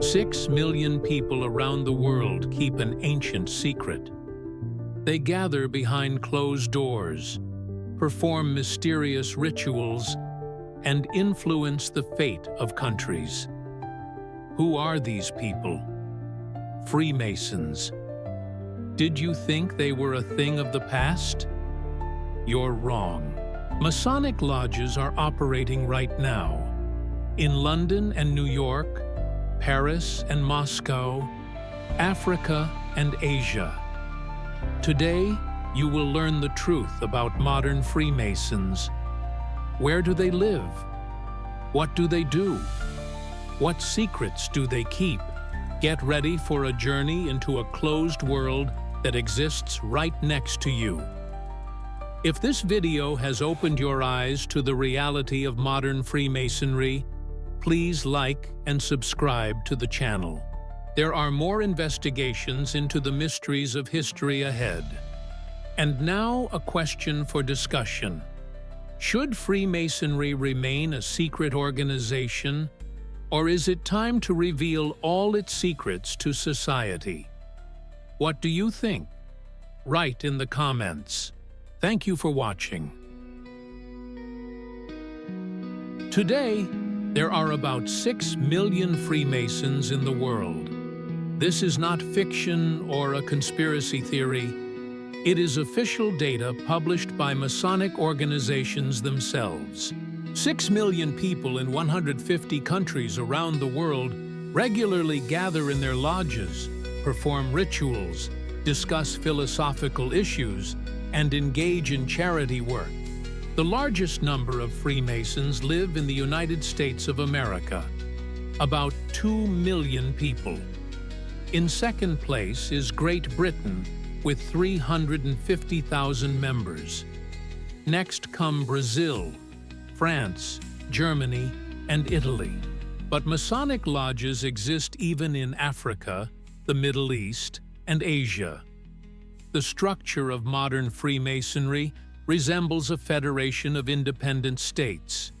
6 million people around the world keep an ancient secret. They gather behind closed doors, perform mysterious rituals, and influence the fate of countries. Who are these people? Freemasons. Did you think they were a thing of the past? You're wrong. Masonic lodges are operating right now. In London and New York, Paris and Moscow, Africa and Asia. Today, you will learn the truth about modern Freemasons. Where do they live? What do they do? What secrets do they keep? Get ready for a journey into a closed world that exists right next to you. If this video has opened your eyes to the reality of modern Freemasonry, please like and subscribe to the channel. There are more investigations into the mysteries of history ahead. And now a question for discussion. Should Freemasonry remain a secret organization, or is it time to reveal all its secrets to society? What do you think? Write in the comments. Thank you for watching. Today, there are about 6 million Freemasons in the world. This is not fiction or a conspiracy theory. It is official data published by Masonic organizations themselves. 6 million people in 150 countries around the world regularly gather in their lodges, perform rituals, discuss philosophical issues, and engage in charity work. The largest number of Freemasons live in the United States of America, about 2 million people. In second place is Great Britain, with 350,000 members. Next come Brazil, France, Germany, and Italy. But Masonic lodges exist even in Africa, the Middle East, and Asia. The structure of modern Freemasonry resembles a federation of independent states.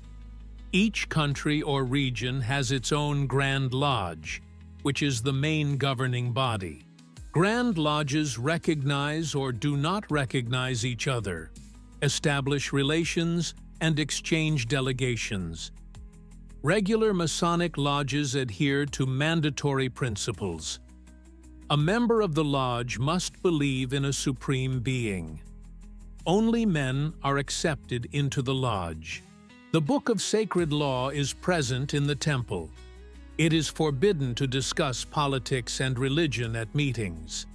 Each country or region has its own Grand Lodge, which is the main governing body. Grand Lodges recognize or do not recognize each other, establish relations, and exchange delegations. Regular Masonic lodges adhere to mandatory principles. A member of the lodge must believe in a supreme being. Only men are accepted into the lodge. The Book of Sacred Law is present in the temple. It is forbidden to discuss politics and religion at meetings.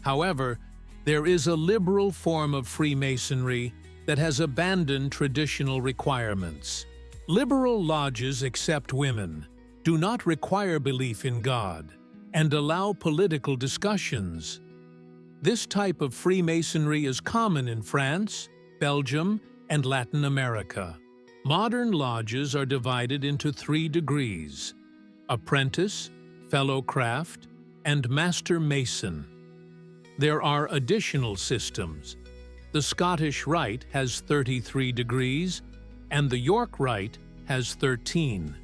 However, there is a liberal form of Freemasonry that has abandoned traditional requirements. Liberal lodges accept women, do not require belief in God, and allow political discussions. This type of Freemasonry is common in France, Belgium, and Latin America. Modern lodges are divided into 3 degrees: Apprentice, Fellow Craft, and Master Mason. There are additional systems. The Scottish Rite has 33 degrees, and the York Rite has 13.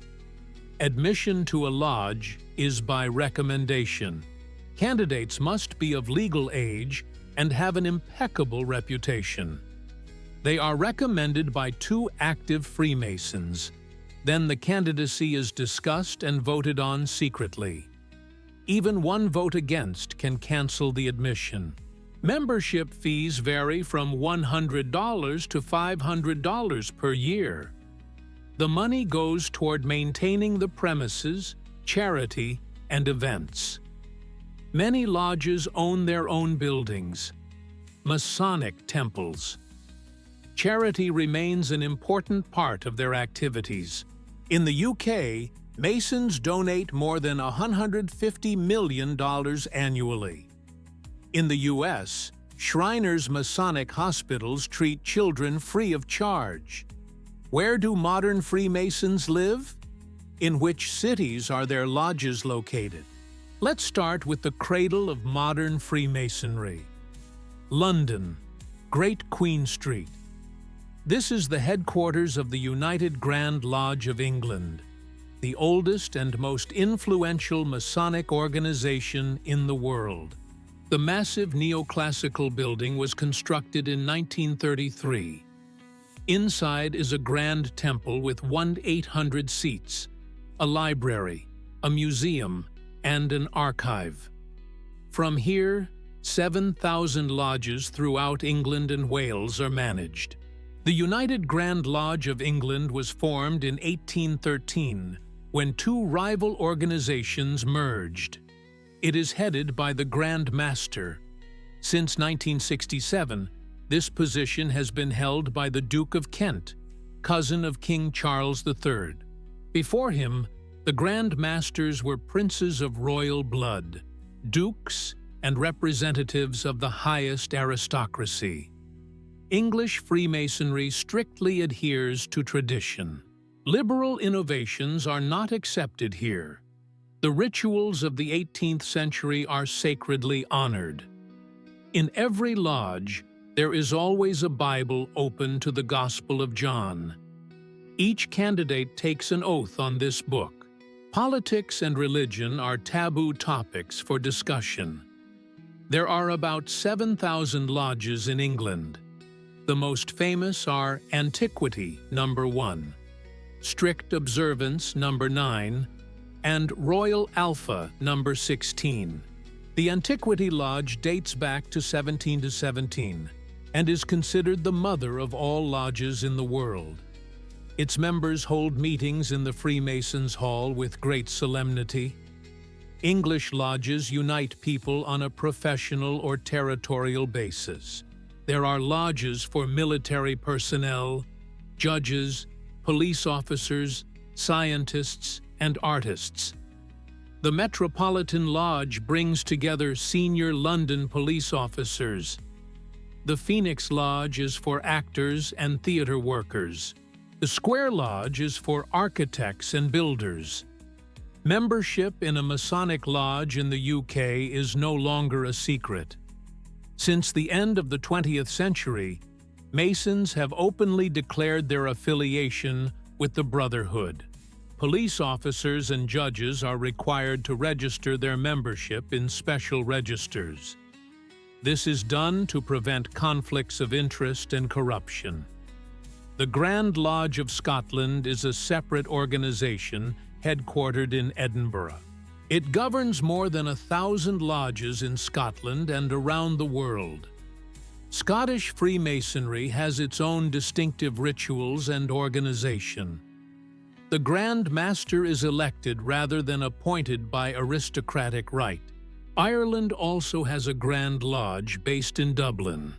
Admission to a lodge is by recommendation. Candidates must be of legal age and have an impeccable reputation. They are recommended by 2 active Freemasons. Then the candidacy is discussed and voted on secretly. Even one vote against can cancel the admission. Membership fees vary from $100 to $500 per year. The money goes toward maintaining the premises, charity, and events. Many lodges own their own buildings. Masonic temples. Charity remains an important part of their activities. In the UK, Masons donate more than $150 million annually. In the US, Shriners Masonic hospitals treat children free of charge. Where do modern Freemasons live? In which cities are their lodges located? Let's start with the cradle of modern Freemasonry. London, Great Queen Street. This is the headquarters of the United Grand Lodge of England. the oldest and most influential Masonic organization in the world. The massive neoclassical building was constructed in 1933. Inside is a grand temple with 1,800 seats, a library, a museum, and an archive. From here, 7,000 lodges throughout England and Wales are managed. The United Grand Lodge of England was formed in 1813 when two rival organizations merged. It is headed by the Grand Master. Since 1967, this position has been held by the Duke of Kent, cousin of King Charles III. Before him, the Grand Masters were princes of royal blood, dukes, and representatives of the highest aristocracy. English Freemasonry strictly adheres to tradition. Liberal innovations are not accepted here. The rituals of the 18th century are sacredly honored. In every lodge, there is always a Bible open to the Gospel of John. Each candidate takes an oath on this book. Politics and religion are taboo topics for discussion. There are about 7,000 lodges in England. The most famous are Antiquity, number 1, Strict Observance, number 9, and Royal Alpha, number 16. The Antiquity Lodge dates back to 1717 and is considered the mother of all lodges in the world. Its members hold meetings in the Freemasons' Hall with great solemnity. English lodges unite people on a professional or territorial basis. There are lodges for military personnel, judges, police officers, scientists, and artists. The Metropolitan Lodge brings together senior London police officers. The Phoenix Lodge is for actors and theater workers. The Square Lodge is for architects and builders. Membership in a Masonic lodge in the UK is no longer a secret. Since the end of the 20th century, Masons have openly declared their affiliation with the Brotherhood. Police officers and judges are required to register their membership in special registers. This is done to prevent conflicts of interest and corruption. The Grand Lodge of Scotland is a separate organization headquartered in Edinburgh. It governs more than 1,000 lodges in Scotland and around the world. Scottish Freemasonry has its own distinctive rituals and organization. The Grand Master is elected rather than appointed by aristocratic right. Ireland also has a Grand Lodge based in Dublin.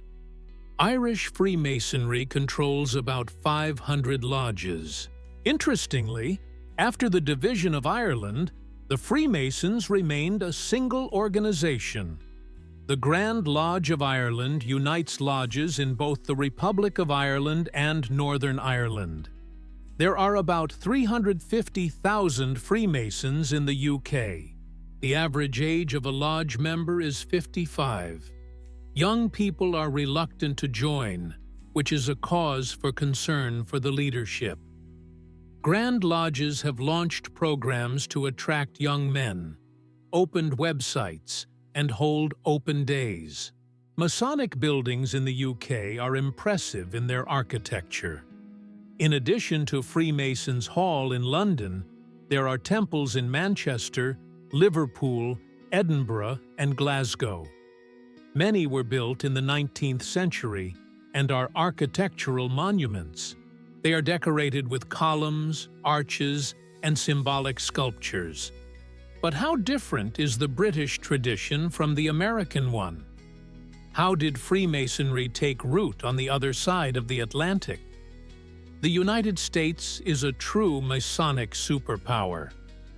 Irish Freemasonry controls about 500 lodges. Interestingly, after the division of Ireland, the Freemasons remained a single organization. The Grand Lodge of Ireland unites lodges in both the Republic of Ireland and Northern Ireland. There are about 350,000 Freemasons in the UK. The average age of a lodge member is 55. Young people are reluctant to join, which is a cause for concern for the leadership. Grand Lodges have launched programs to attract young men, opened websites, and hold open days. Masonic buildings in the UK are impressive in their architecture. In addition to Freemasons' Hall in London, there are temples in Manchester, Liverpool, Edinburgh, and Glasgow. Many were built in the 19th century and are architectural monuments. They are decorated with columns, arches, and symbolic sculptures. But how different is the British tradition from the American one? How did Freemasonry take root on the other side of the Atlantic? The United States is a true Masonic superpower.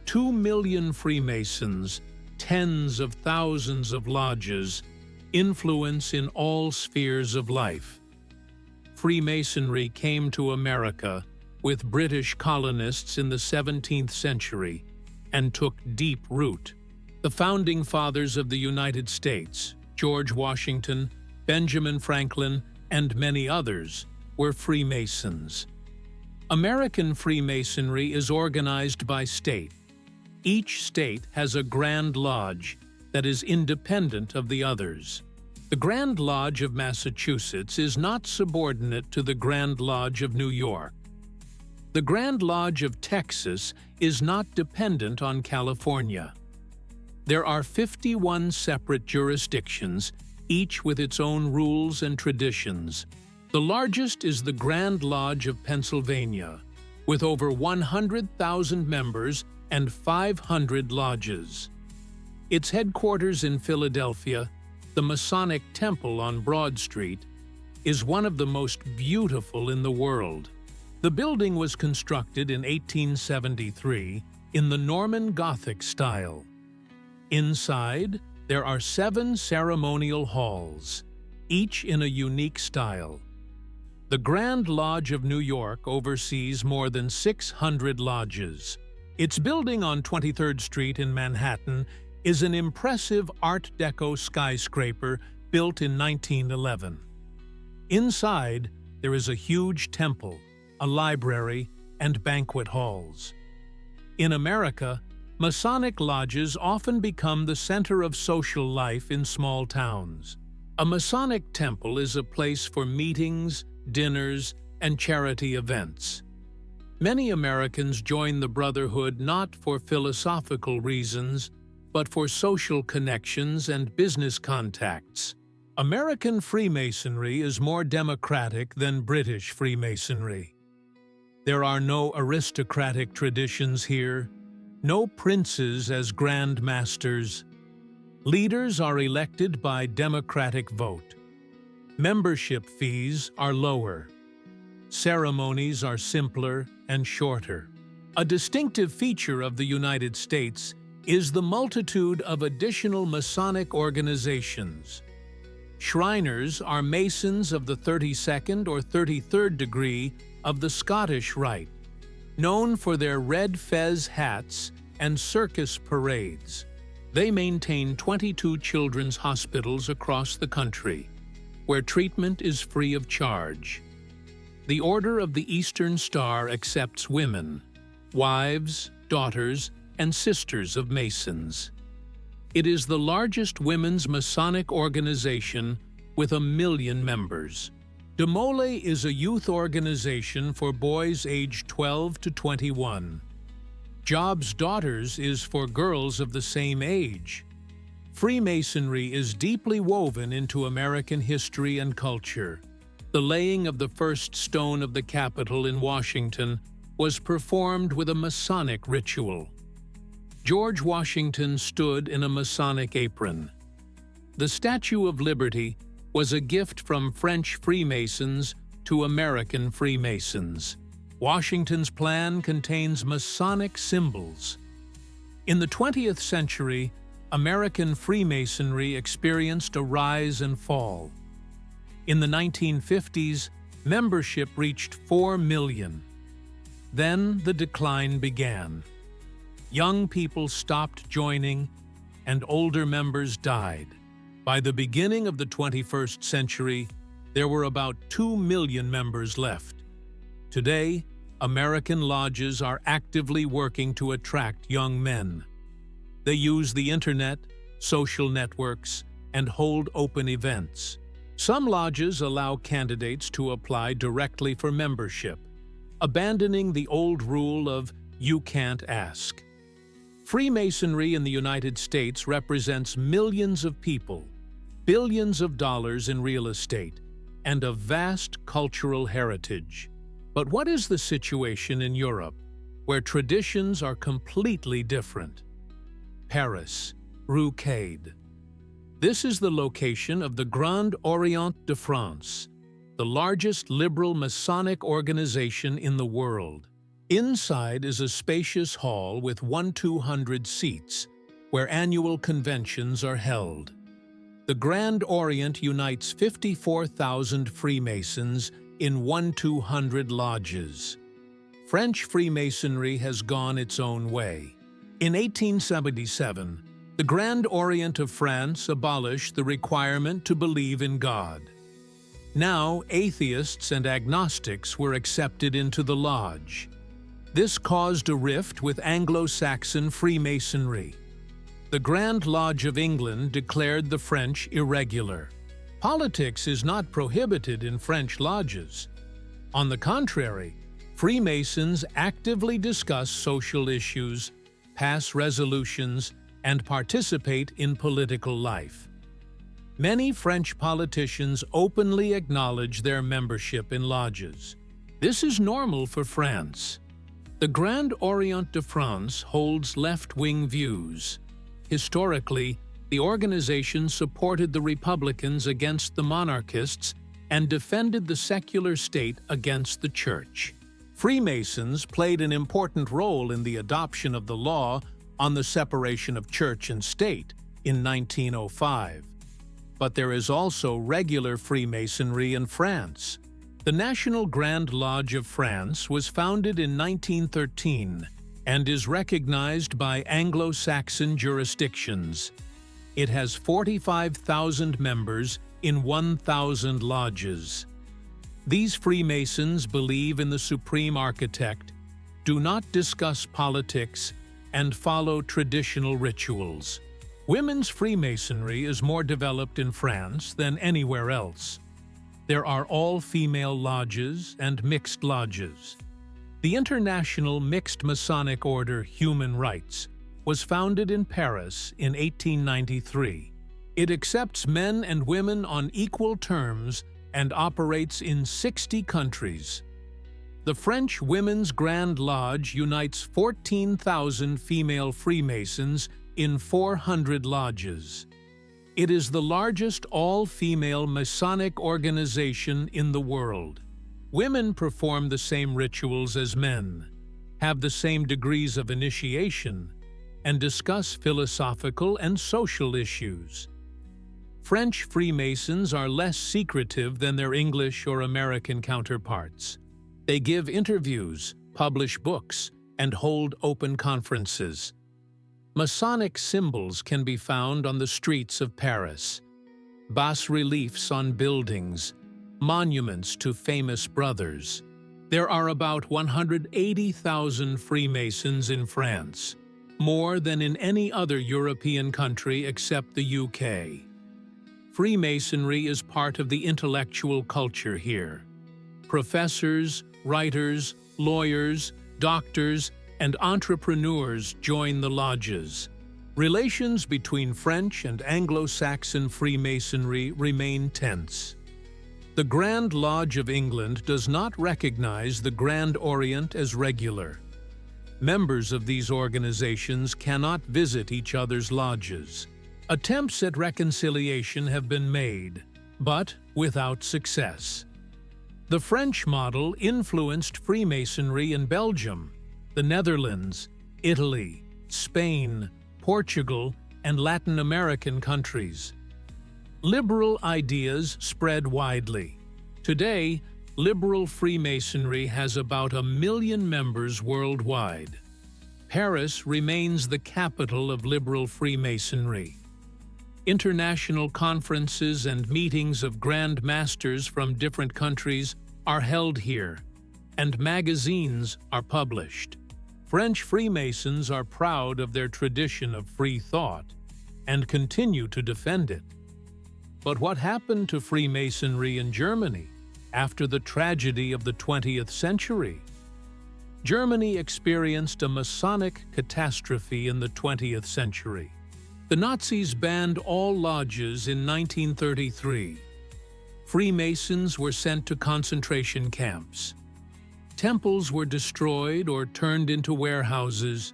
2 million Freemasons, tens of thousands of lodges, influence in all spheres of life. Freemasonry came to America with British colonists in the 17th century and took deep root. The founding fathers of the United States, George Washington, Benjamin Franklin, and many others, were Freemasons. American Freemasonry is organized by state. Each state has a Grand Lodge that is independent of the others. The Grand Lodge of Massachusetts is not subordinate to the Grand Lodge of New York. The Grand Lodge of Texas is not dependent on California. There are 51 separate jurisdictions, each with its own rules and traditions. The largest is the Grand Lodge of Pennsylvania, with over 100,000 members and 500 lodges. Its headquarters in Philadelphia, the Masonic Temple on Broad Street, is one of the most beautiful in the world. The building was constructed in 1873 in the Norman Gothic style. Inside, there are 7 ceremonial halls, each in a unique style. The Grand Lodge of New York oversees more than 600 lodges. Its building on 23rd Street in Manhattan is an impressive Art Deco skyscraper built in 1911. Inside, there is a huge temple, a library, and banquet halls. In America, Masonic lodges often become the center of social life in small towns. A Masonic temple is a place for meetings, dinners, and charity events. Many Americans join the Brotherhood not for philosophical reasons, but for social connections and business contacts. American Freemasonry is more democratic than British Freemasonry. There are no aristocratic traditions here, no princes as Grand Masters. Leaders are elected by democratic vote. Membership fees are lower. Ceremonies are simpler and shorter. A distinctive feature of the United States is the multitude of additional Masonic organizations. Shriners are Masons of the 32nd or 33rd degree of the Scottish Rite, known for their red fez hats and circus parades. They maintain 22 children's hospitals across the country, where treatment is free of charge. The Order of the Eastern Star accepts women, wives, daughters, and sisters of Masons. It is the largest women's Masonic organization with 1 million members. Demole is a youth organization for boys aged 12 to 21. Job's Daughters is for girls of the same age. Freemasonry is deeply woven into American history and culture. The laying of the first stone of the Capitol in Washington was performed with a Masonic ritual. George Washington stood in a Masonic apron. The Statue of Liberty was a gift from French Freemasons to American Freemasons. Washington's plan contains Masonic symbols. In the 20th century, American Freemasonry experienced a rise and fall. In the 1950s, membership reached 4 million. Then the decline began. Young people stopped joining, and older members died. By the beginning of the 21st century, there were about 2 million members left. Today, American lodges are actively working to attract young men. They use the internet, social networks, and hold open events. Some lodges allow candidates to apply directly for membership, abandoning the old rule of "you can't ask." Freemasonry in the United States represents millions of people, billions of dollars in real estate, and a vast cultural heritage. But what is the situation in Europe, where traditions are completely different? Paris, Rue Cade. This is the location of the Grand Orient de France, the largest liberal Masonic organization in the world. Inside is a spacious hall with 1,200 seats, where annual conventions are held. The Grand Orient unites 54,000 Freemasons in 1,200 lodges. French Freemasonry has gone its own way. In 1877, the Grand Orient of France abolished the requirement to believe in God. Now, atheists and agnostics were accepted into the lodge. This caused a rift with Anglo-Saxon Freemasonry. The Grand Lodge of England declared the French irregular. Politics is not prohibited in French lodges. On the contrary, Freemasons actively discuss social issues, pass resolutions, and participate in political life. Many French politicians openly acknowledge their membership in lodges. This is normal for France. The Grand Orient de France holds left-wing views. Historically, the organization supported the Republicans against the monarchists and defended the secular state against the Church. Freemasons played an important role in the adoption of the law on the separation of church and state in 1905. But there is also regular Freemasonry in France. The National Grand Lodge of France was founded in 1913 and is recognized by Anglo-Saxon jurisdictions. It has 45,000 members in 1,000 lodges. These Freemasons believe in the Supreme Architect, do not discuss politics, and follow traditional rituals. Women's Freemasonry is more developed in France than anywhere else. There are all-female lodges and mixed lodges. The International Mixed Masonic Order Human Rights was founded in Paris in 1893. It accepts men and women on equal terms and operates in 60 countries. The French Women's Grand Lodge unites 14,000 female Freemasons in 400 lodges. It is the largest all-female Masonic organization in the world. Women perform the same rituals as men, have the same degrees of initiation, and discuss philosophical and social issues. French Freemasons are less secretive than their English or American counterparts. They give interviews, publish books, and hold open conferences. Masonic symbols can be found on the streets of Paris. Bas-reliefs on buildings, monuments to famous brothers. There are about 180,000 Freemasons in France, more than in any other European country except the UK. Freemasonry is part of the intellectual culture here. Professors, writers, lawyers, doctors, and entrepreneurs join the lodges. Relations between French and Anglo-Saxon Freemasonry remain tense. The Grand Lodge of England does not recognize the Grand Orient as regular. Members of these organizations cannot visit each other's lodges. Attempts at reconciliation have been made, but without success. The French model influenced Freemasonry in Belgium, the Netherlands, Italy, Spain, Portugal, and Latin American countries. Liberal ideas spread widely. Today, liberal Freemasonry has about 1 million members worldwide. Paris remains the capital of liberal Freemasonry. International conferences and meetings of Grand Masters from different countries are held here, and magazines are published. French Freemasons are proud of their tradition of free thought and continue to defend it. But what happened to Freemasonry in Germany after the tragedy of the 20th century? Germany experienced a Masonic catastrophe in the 20th century. The Nazis banned all lodges in 1933. Freemasons were sent to concentration camps. Temples were destroyed or turned into warehouses.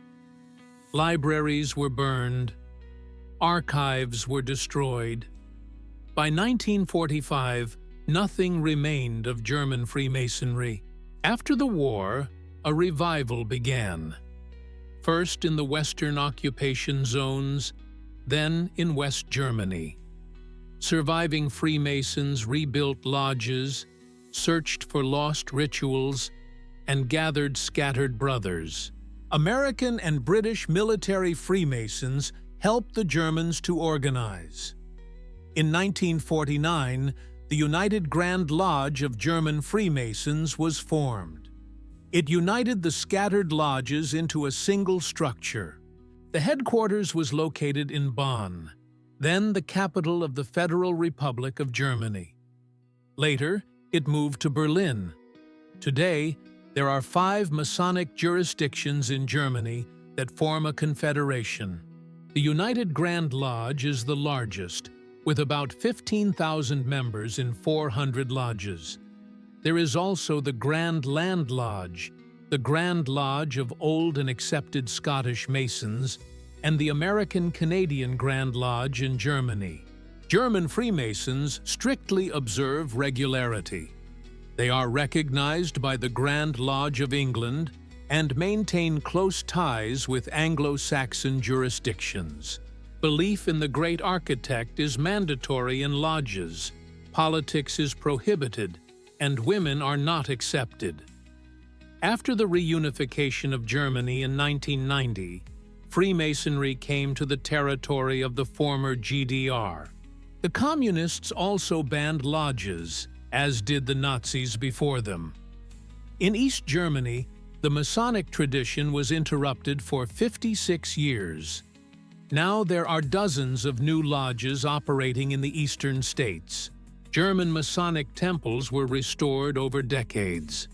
Libraries were burned. Archives were destroyed. By 1945, nothing remained of German Freemasonry. After the war, a revival began. First in the Western occupation zones, then in West Germany. Surviving Freemasons rebuilt lodges, searched for lost rituals, and gathered scattered brothers. American and British military Freemasons helped the Germans to organize. In 1949, the United Grand Lodge of German Freemasons was formed. It united the scattered lodges into a single structure. The headquarters was located in Bonn, then the capital of the Federal Republic of Germany. Later, it moved to Berlin. Today, there are 5 Masonic jurisdictions in Germany that form a confederation. The United Grand Lodge is the largest, with about 15,000 members in 400 lodges. There is also the Grand Land Lodge, the Grand Lodge of Old and Accepted Scottish Masons, and the American-Canadian Grand Lodge in Germany. German Freemasons strictly observe regularity. They are recognized by the Grand Lodge of England and maintain close ties with Anglo-Saxon jurisdictions. Belief in the great architect is mandatory in lodges, politics is prohibited, and women are not accepted. After the reunification of Germany in 1990, Freemasonry came to the territory of the former GDR. The Communists also banned lodges, as did the Nazis before them. In East Germany, the Masonic tradition was interrupted for 56 years. Now there are dozens of new lodges operating in the eastern states. German Masonic temples were restored over decades.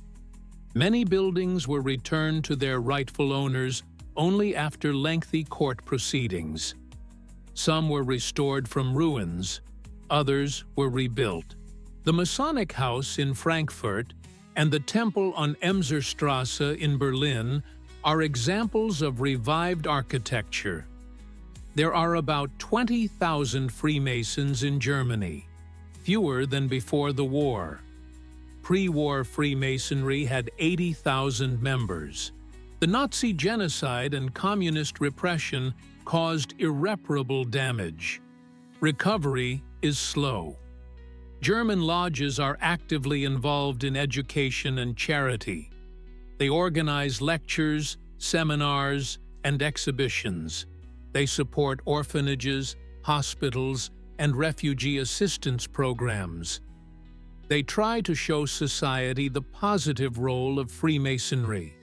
Many buildings were returned to their rightful owners only after lengthy court proceedings. Some were restored from ruins, others were rebuilt. The Masonic House in Frankfurt and the temple on Emserstrasse in Berlin are examples of revived architecture. There are about 20,000 Freemasons in Germany, fewer than before the war. Pre-war Freemasonry had 80,000 members. The Nazi genocide and communist repression caused irreparable damage. Recovery is slow. German lodges are actively involved in education and charity. They organize lectures, seminars, and exhibitions. They support orphanages, hospitals, and refugee assistance programs. They try to show society the positive role of Freemasonry.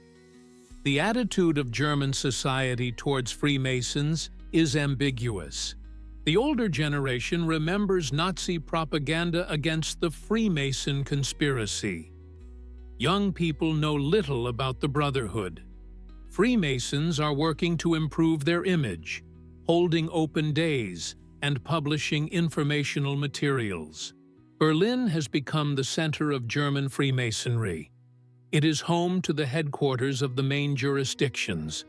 The attitude of German society towards Freemasons is ambiguous. The older generation remembers Nazi propaganda against the Freemason conspiracy. Young people know little about the brotherhood. Freemasons are working to improve their image, holding open days, and publishing informational materials. Berlin has become the center of German Freemasonry. It is home to the headquarters of the main jurisdictions,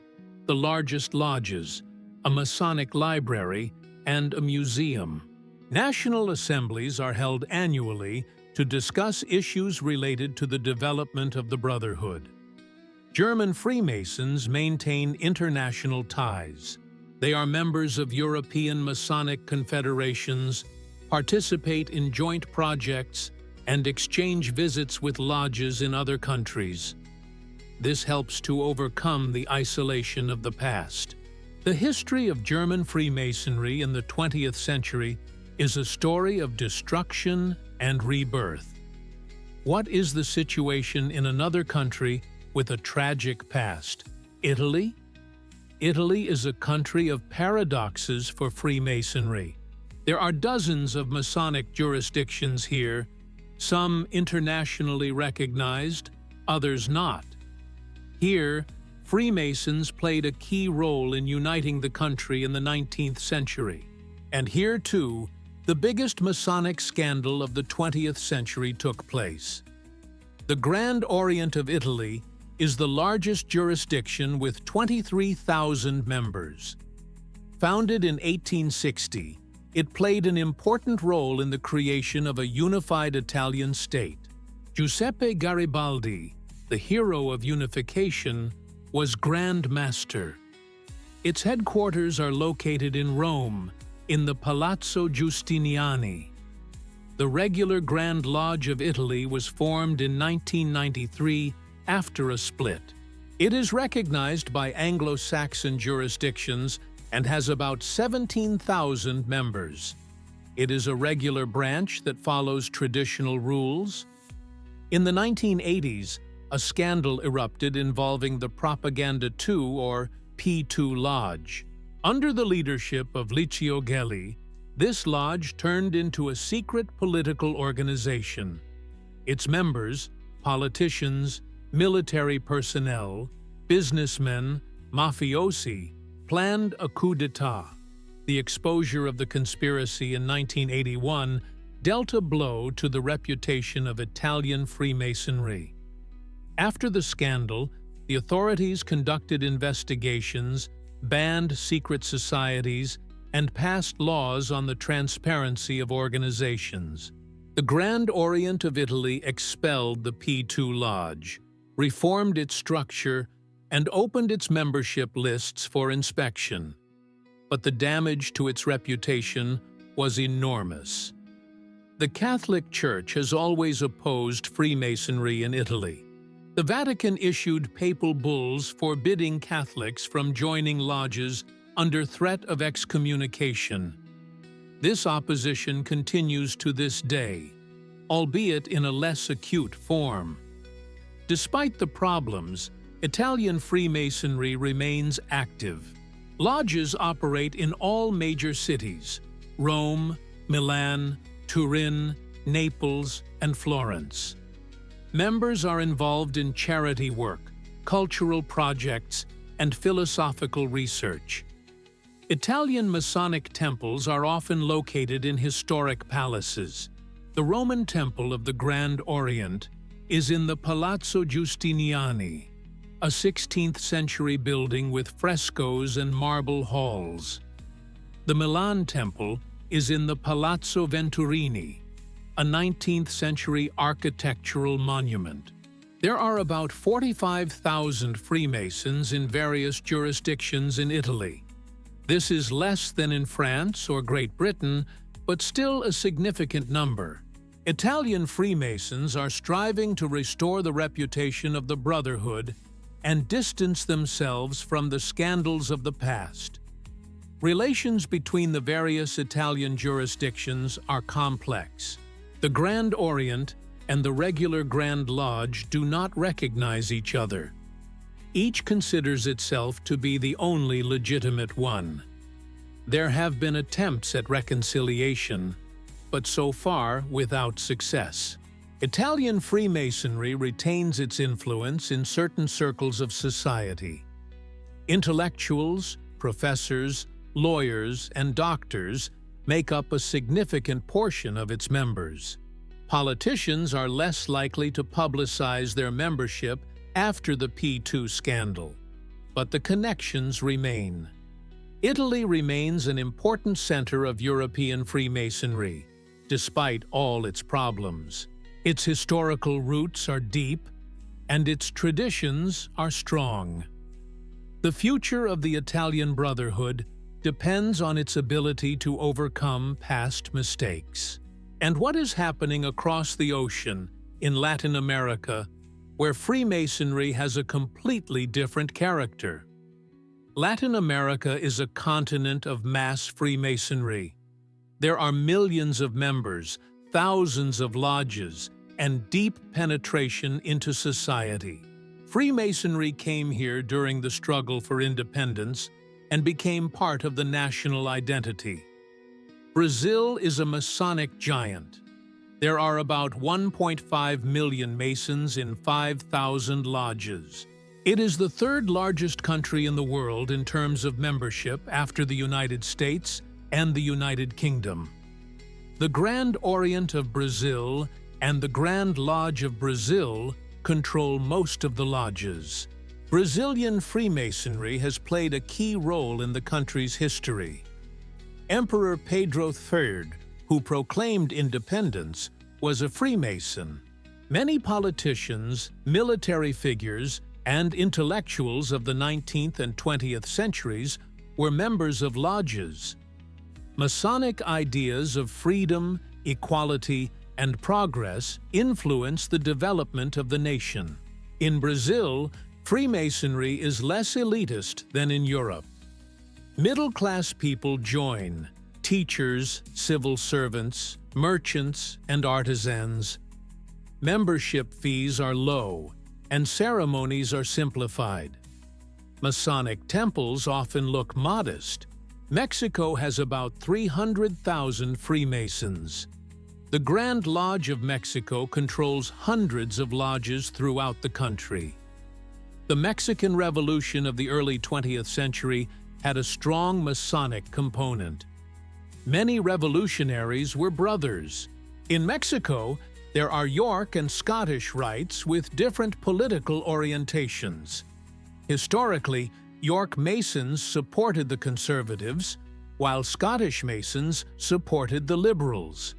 the largest lodges, a Masonic library, and a museum. National assemblies are held annually to discuss issues related to the development of the brotherhood. German Freemasons maintain international ties. They are members of European Masonic confederations, participate in joint projects, and exchange visits with lodges in other countries. This helps to overcome the isolation of the past. The history of German Freemasonry in the 20th century is a story of destruction and rebirth. What is the situation in another country with a tragic past? Italy? Italy is a country of paradoxes for Freemasonry. There are dozens of Masonic jurisdictions here, some internationally recognized, others not. Here, Freemasons played a key role in uniting the country in the 19th century. And here, too, the biggest Masonic scandal of the 20th century took place. The Grand Orient of Italy is the largest jurisdiction with 23,000 members. Founded in 1860, it played an important role in the creation of a unified Italian state. Giuseppe Garibaldi, the hero of unification, was Grand Master. Its headquarters are located in Rome, in the Palazzo Giustiniani. The regular Grand Lodge of Italy was formed in 1993 after a split. It is recognized by Anglo-Saxon jurisdictions and has about 17,000 members. It is a regular branch that follows traditional rules. In the 1980s, a scandal erupted involving the Propaganda 2 or P2 Lodge. Under the leadership of Licio Gelli, this lodge turned into a secret political organization. Its members, politicians, military personnel, businessmen, mafiosi, planned a coup d'etat. The exposure of the conspiracy in 1981 dealt a blow to the reputation of Italian Freemasonry. After the scandal, the authorities conducted investigations, banned secret societies, and passed laws on the transparency of organizations. The Grand Orient of Italy expelled the P2 Lodge, reformed its structure, and opened its membership lists for inspection. But the damage to its reputation was enormous. The Catholic Church has always opposed Freemasonry in Italy. The Vatican issued papal bulls forbidding Catholics from joining lodges under threat of excommunication. This opposition continues to this day, albeit in a less acute form. Despite the problems, Italian Freemasonry remains active. Lodges operate in all major cities: Rome, Milan, Turin, Naples, and Florence. Members are involved in charity work, cultural projects, and philosophical research. Italian Masonic temples are often located in historic palaces. The Roman Temple of the Grand Orient is in the Palazzo Giustiniani, a 16th-century building with frescoes and marble halls. The Milan Temple is in the Palazzo Venturini, a 19th-century architectural monument. There are about 45,000 Freemasons in various jurisdictions in Italy. This is less than in France or Great Britain, but still a significant number. Italian Freemasons are striving to restore the reputation of the brotherhood and distance themselves from the scandals of the past. Relations between the various Italian jurisdictions are complex. The Grand Orient and the regular Grand Lodge do not recognize each other. Each considers itself to be the only legitimate one. There have been attempts at reconciliation, but so far without success. Italian Freemasonry retains its influence in certain circles of society. Intellectuals, professors, lawyers, and doctors make up a significant portion of its members. Politicians are less likely to publicize their membership after the P2 scandal, but the connections remain. Italy remains an important center of European Freemasonry, despite all its problems. Its historical roots are deep, and its traditions are strong. The future of the Italian Brotherhood depends on its ability to overcome past mistakes. And what is happening across the ocean in Latin America, where Freemasonry has a completely different character? Latin America is a continent of mass Freemasonry. There are millions of members, thousands of lodges, and deep penetration into society. Freemasonry came here during the struggle for independence and became part of the national identity. Brazil is a Masonic giant. There are about 1.5 million Masons in 5,000 lodges. It is the third largest country in the world in terms of membership after the United States and the United Kingdom. The Grand Orient of Brazil and the Grand Lodge of Brazil control most of the lodges. Brazilian Freemasonry has played a key role in the country's history. Emperor Pedro III, who proclaimed independence, was a Freemason. Many politicians, military figures, and intellectuals of the 19th and 20th centuries were members of lodges. Masonic ideas of freedom, equality, and progress influenced the development of the nation. In Brazil, Freemasonry is less elitist than in Europe. Middle-class people join, teachers, civil servants, merchants, and artisans. Membership fees are low, and ceremonies are simplified. Masonic temples often look modest. Mexico has about 300,000 Freemasons. The Grand Lodge of Mexico controls hundreds of lodges throughout the country. The Mexican Revolution of the early 20th century had a strong Masonic component. Many revolutionaries were brothers. In Mexico, there are York and Scottish rites with different political orientations. Historically, York Masons supported the conservatives, while Scottish Masons supported the liberals.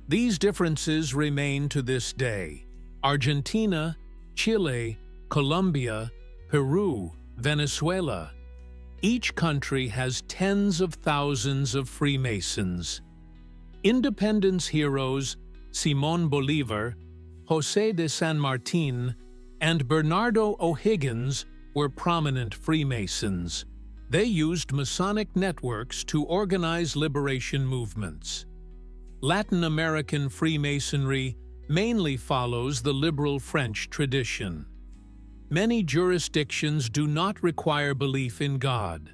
These differences remain to this day. Argentina, Chile, Colombia, Peru, Venezuela. Each country has tens of thousands of Freemasons. Independence heroes Simón Bolívar, José de San Martín, and Bernardo O'Higgins were prominent Freemasons. They used Masonic networks to organize liberation movements. Latin American Freemasonry mainly follows the liberal French tradition. Many jurisdictions do not require belief in God,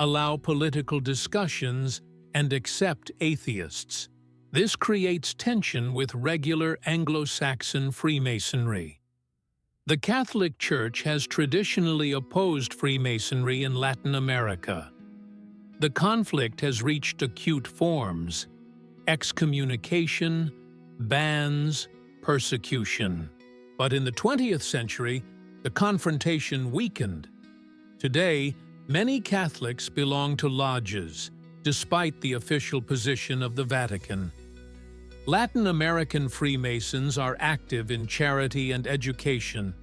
allow political discussions, and accept atheists. This creates tension with regular Anglo-Saxon Freemasonry. The Catholic Church has traditionally opposed Freemasonry in Latin America. The conflict has reached acute forms: excommunication, bans, persecution. But in the 20th century, the confrontation weakened. Today, many Catholics belong to lodges, despite the official position of the Vatican. Latin American Freemasons are active in charity and education.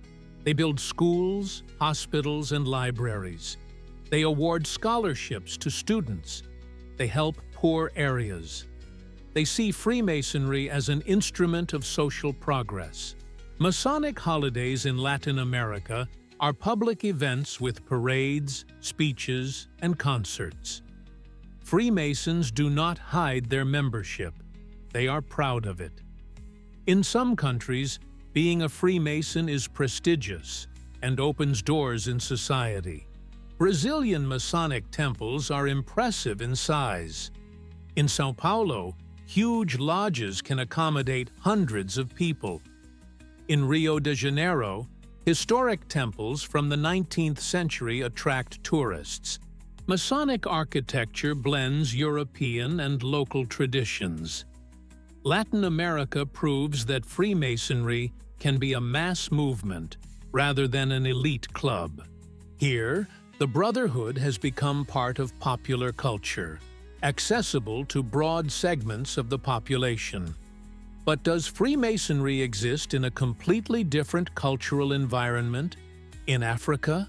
They build schools, hospitals, and libraries. They award scholarships to students. They help poor areas. They see Freemasonry as an instrument of social progress. Masonic holidays in Latin America are public events with parades, speeches, and concerts. Freemasons do not hide their membership. They are proud of it. In some countries, being a Freemason is prestigious and opens doors in society. Brazilian Masonic temples are impressive in size. In São Paulo, huge lodges can accommodate hundreds of people. In Rio de Janeiro, historic temples from the 19th century attract tourists. Masonic architecture blends European and local traditions. Latin America proves that Freemasonry can be a mass movement rather than an elite club. Here, the brotherhood has become part of popular culture, accessible to broad segments of the population. But does Freemasonry exist in a completely different cultural environment? In Africa?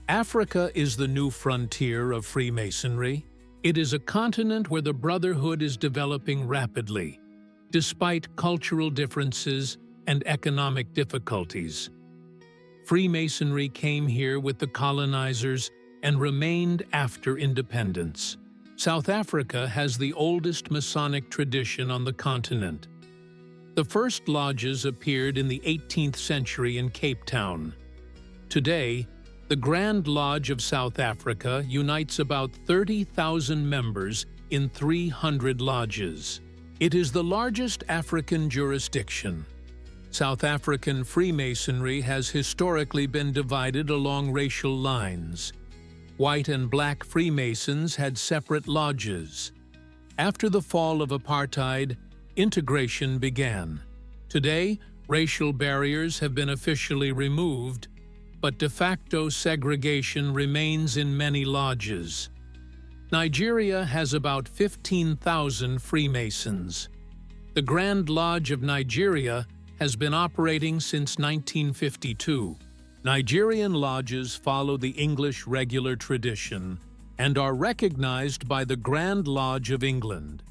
Africa is the new frontier of Freemasonry. It is a continent where the brotherhood is developing rapidly, despite cultural differences and economic difficulties. Freemasonry came here with the colonizers and remained after independence. South Africa has the oldest Masonic tradition on the continent. The first lodges appeared in the 18th century in Cape Town. Today, the Grand Lodge of South Africa unites about 30,000 members in 300 lodges. It is the largest African jurisdiction. South African Freemasonry has historically been divided along racial lines. White and black Freemasons had separate lodges. After the fall of apartheid, integration began. Today, racial barriers have been officially removed, but de facto segregation remains in many lodges. Nigeria has about 15,000 Freemasons. The Grand Lodge of Nigeria has been operating since 1952. Nigerian lodges follow the English regular tradition and are recognized by the Grand Lodge of England.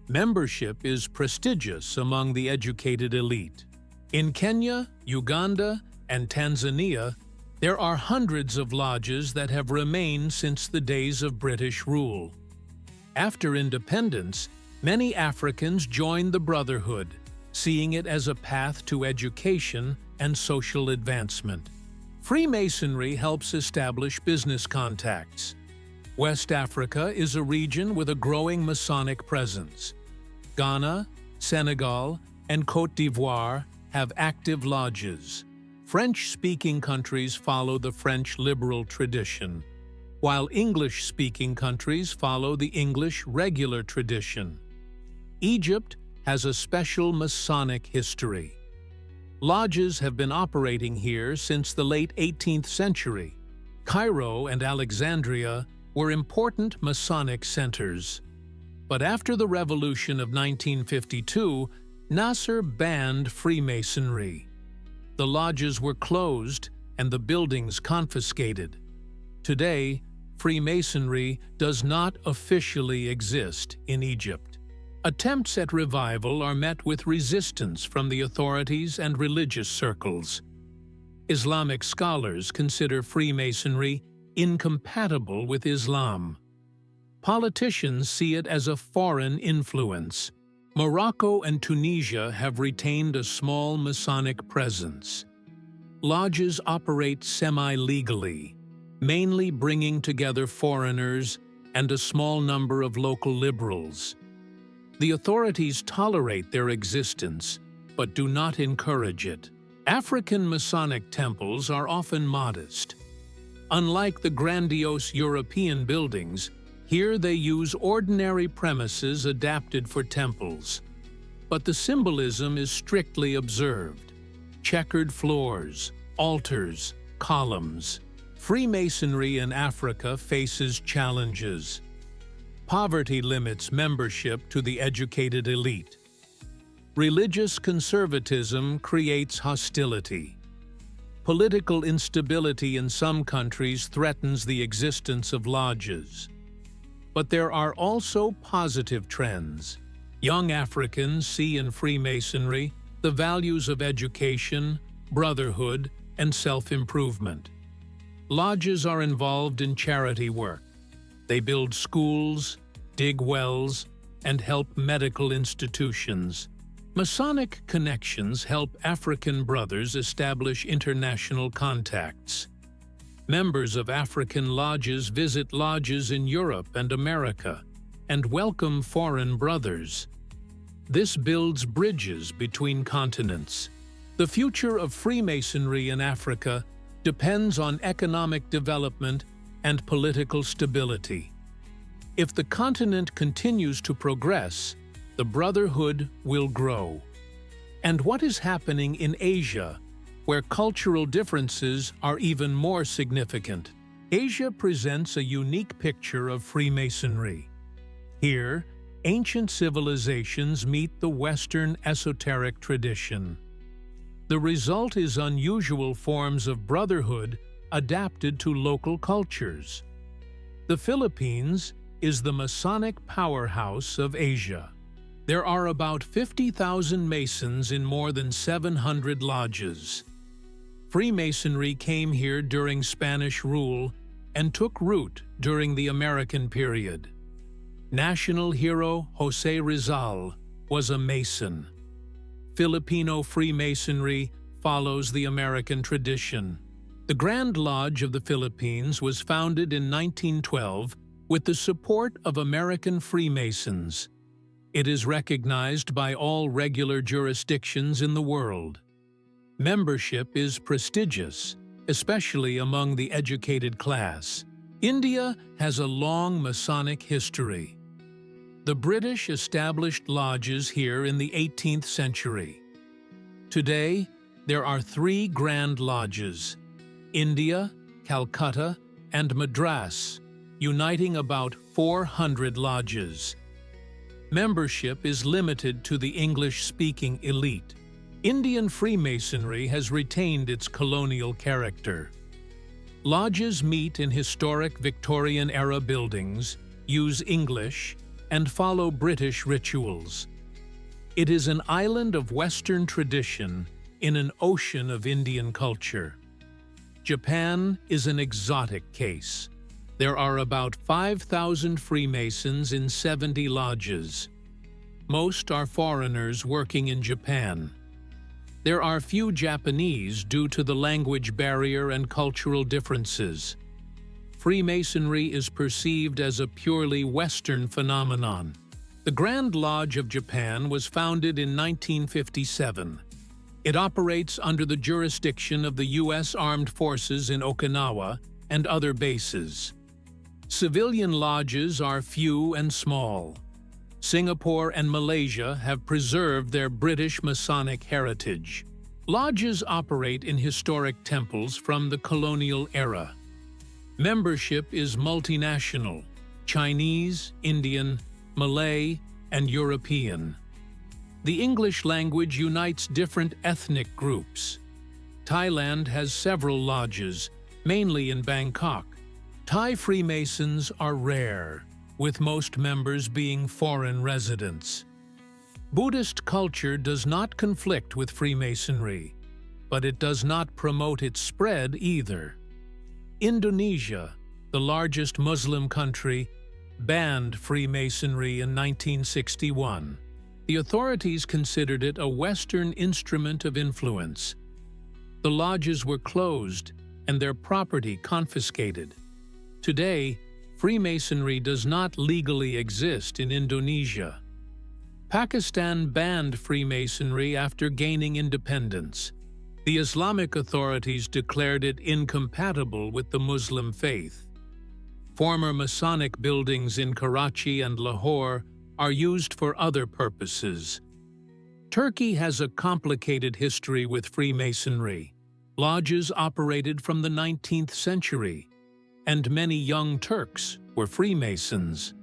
Membership is prestigious among the educated elite. In Kenya, Uganda, and Tanzania, there are hundreds of lodges that have remained since the days of British rule. After independence, many Africans joined the brotherhood, seeing it as a path to education and social advancement. Freemasonry helps establish business contacts. West Africa is a region with a growing Masonic presence. Ghana, Senegal, and Côte d'Ivoire have active lodges. French-speaking countries follow the French liberal tradition, while English-speaking countries follow the English regular tradition. Egypt has a special Masonic history. Lodges have been operating here since the late 18th century. Cairo and Alexandria were important Masonic centers. But after the Revolution of 1952, Nasser banned Freemasonry. The lodges were closed and the buildings confiscated. Today, Freemasonry does not officially exist in Egypt. Attempts at revival are met with resistance from the authorities and religious circles. Islamic scholars consider Freemasonry incompatible with Islam. Politicians see it as a foreign influence. Morocco and Tunisia have retained a small Masonic presence. Lodges operate semi-legally, mainly bringing together foreigners and a small number of local liberals. The authorities tolerate their existence, but do not encourage it. African Masonic temples are often modest. Unlike the grandiose European buildings, here they use ordinary premises adapted for temples. But the symbolism is strictly observed. Checkered floors, altars, columns. Freemasonry in Africa faces challenges. Poverty limits membership to the educated elite. Religious conservatism creates hostility. Political instability in some countries threatens the existence of lodges. But there are also positive trends. Young Africans see in Freemasonry the values of education, brotherhood, and self-improvement. Lodges are involved in charity work. They build schools, dig wells, and help medical institutions. Masonic connections help African brothers establish international contacts. Members of African lodges visit lodges in Europe and America and welcome foreign brothers. This builds bridges between continents. The future of Freemasonry in Africa depends on economic development and political stability. If the continent continues to progress, the brotherhood will grow. And what is happening in Asia, where cultural differences are even more significant? Asia presents a unique picture of Freemasonry. Here, ancient civilizations meet the Western esoteric tradition. The result is unusual forms of brotherhood adapted to local cultures. The Philippines is the Masonic powerhouse of Asia. There are about 50,000 Masons in more than 700 lodges. Freemasonry came here during Spanish rule and took root during the American period. National hero José Rizal was a Mason. Filipino Freemasonry follows the American tradition. The Grand Lodge of the Philippines was founded in 1912 with the support of American Freemasons. It is recognized by all regular jurisdictions in the world. Membership is prestigious, especially among the educated class. India has a long Masonic history. The British established lodges here in the 18th century. Today, there are 3 Grand Lodges: India, Calcutta, and Madras, uniting about 400 lodges. Membership is limited to the English-speaking elite. Indian Freemasonry has retained its colonial character. Lodges meet in historic Victorian-era buildings, use English, and follow British rituals. It is an island of Western tradition in an ocean of Indian culture. Japan is an exotic case. There are about 5,000 Freemasons in 70 lodges. Most are foreigners working in Japan. There are few Japanese due to the language barrier and cultural differences. Freemasonry is perceived as a purely Western phenomenon. The Grand Lodge of Japan was founded in 1957. It operates under the jurisdiction of the U.S. Armed Forces in Okinawa and other bases. Civilian lodges are few and small. Singapore and Malaysia have preserved their British Masonic heritage. Lodges operate in historic temples from the colonial era. Membership is multinational: Chinese, Indian, Malay, and European. The English language unites different ethnic groups. Thailand has several lodges, mainly in Bangkok. Thai Freemasons are rare, with most members being foreign residents. Buddhist culture does not conflict with Freemasonry, but it does not promote its spread either. Indonesia, the largest Muslim country, banned Freemasonry in 1961. The authorities considered it a Western instrument of influence. The lodges were closed and their property confiscated. Today, Freemasonry does not legally exist in Indonesia. Pakistan banned Freemasonry after gaining independence. The Islamic authorities declared it incompatible with the Muslim faith. Former Masonic buildings in Karachi and Lahore are used for other purposes. Turkey has a complicated history with Freemasonry. Lodges operated from the 19th century, and many young Turks were Freemasons.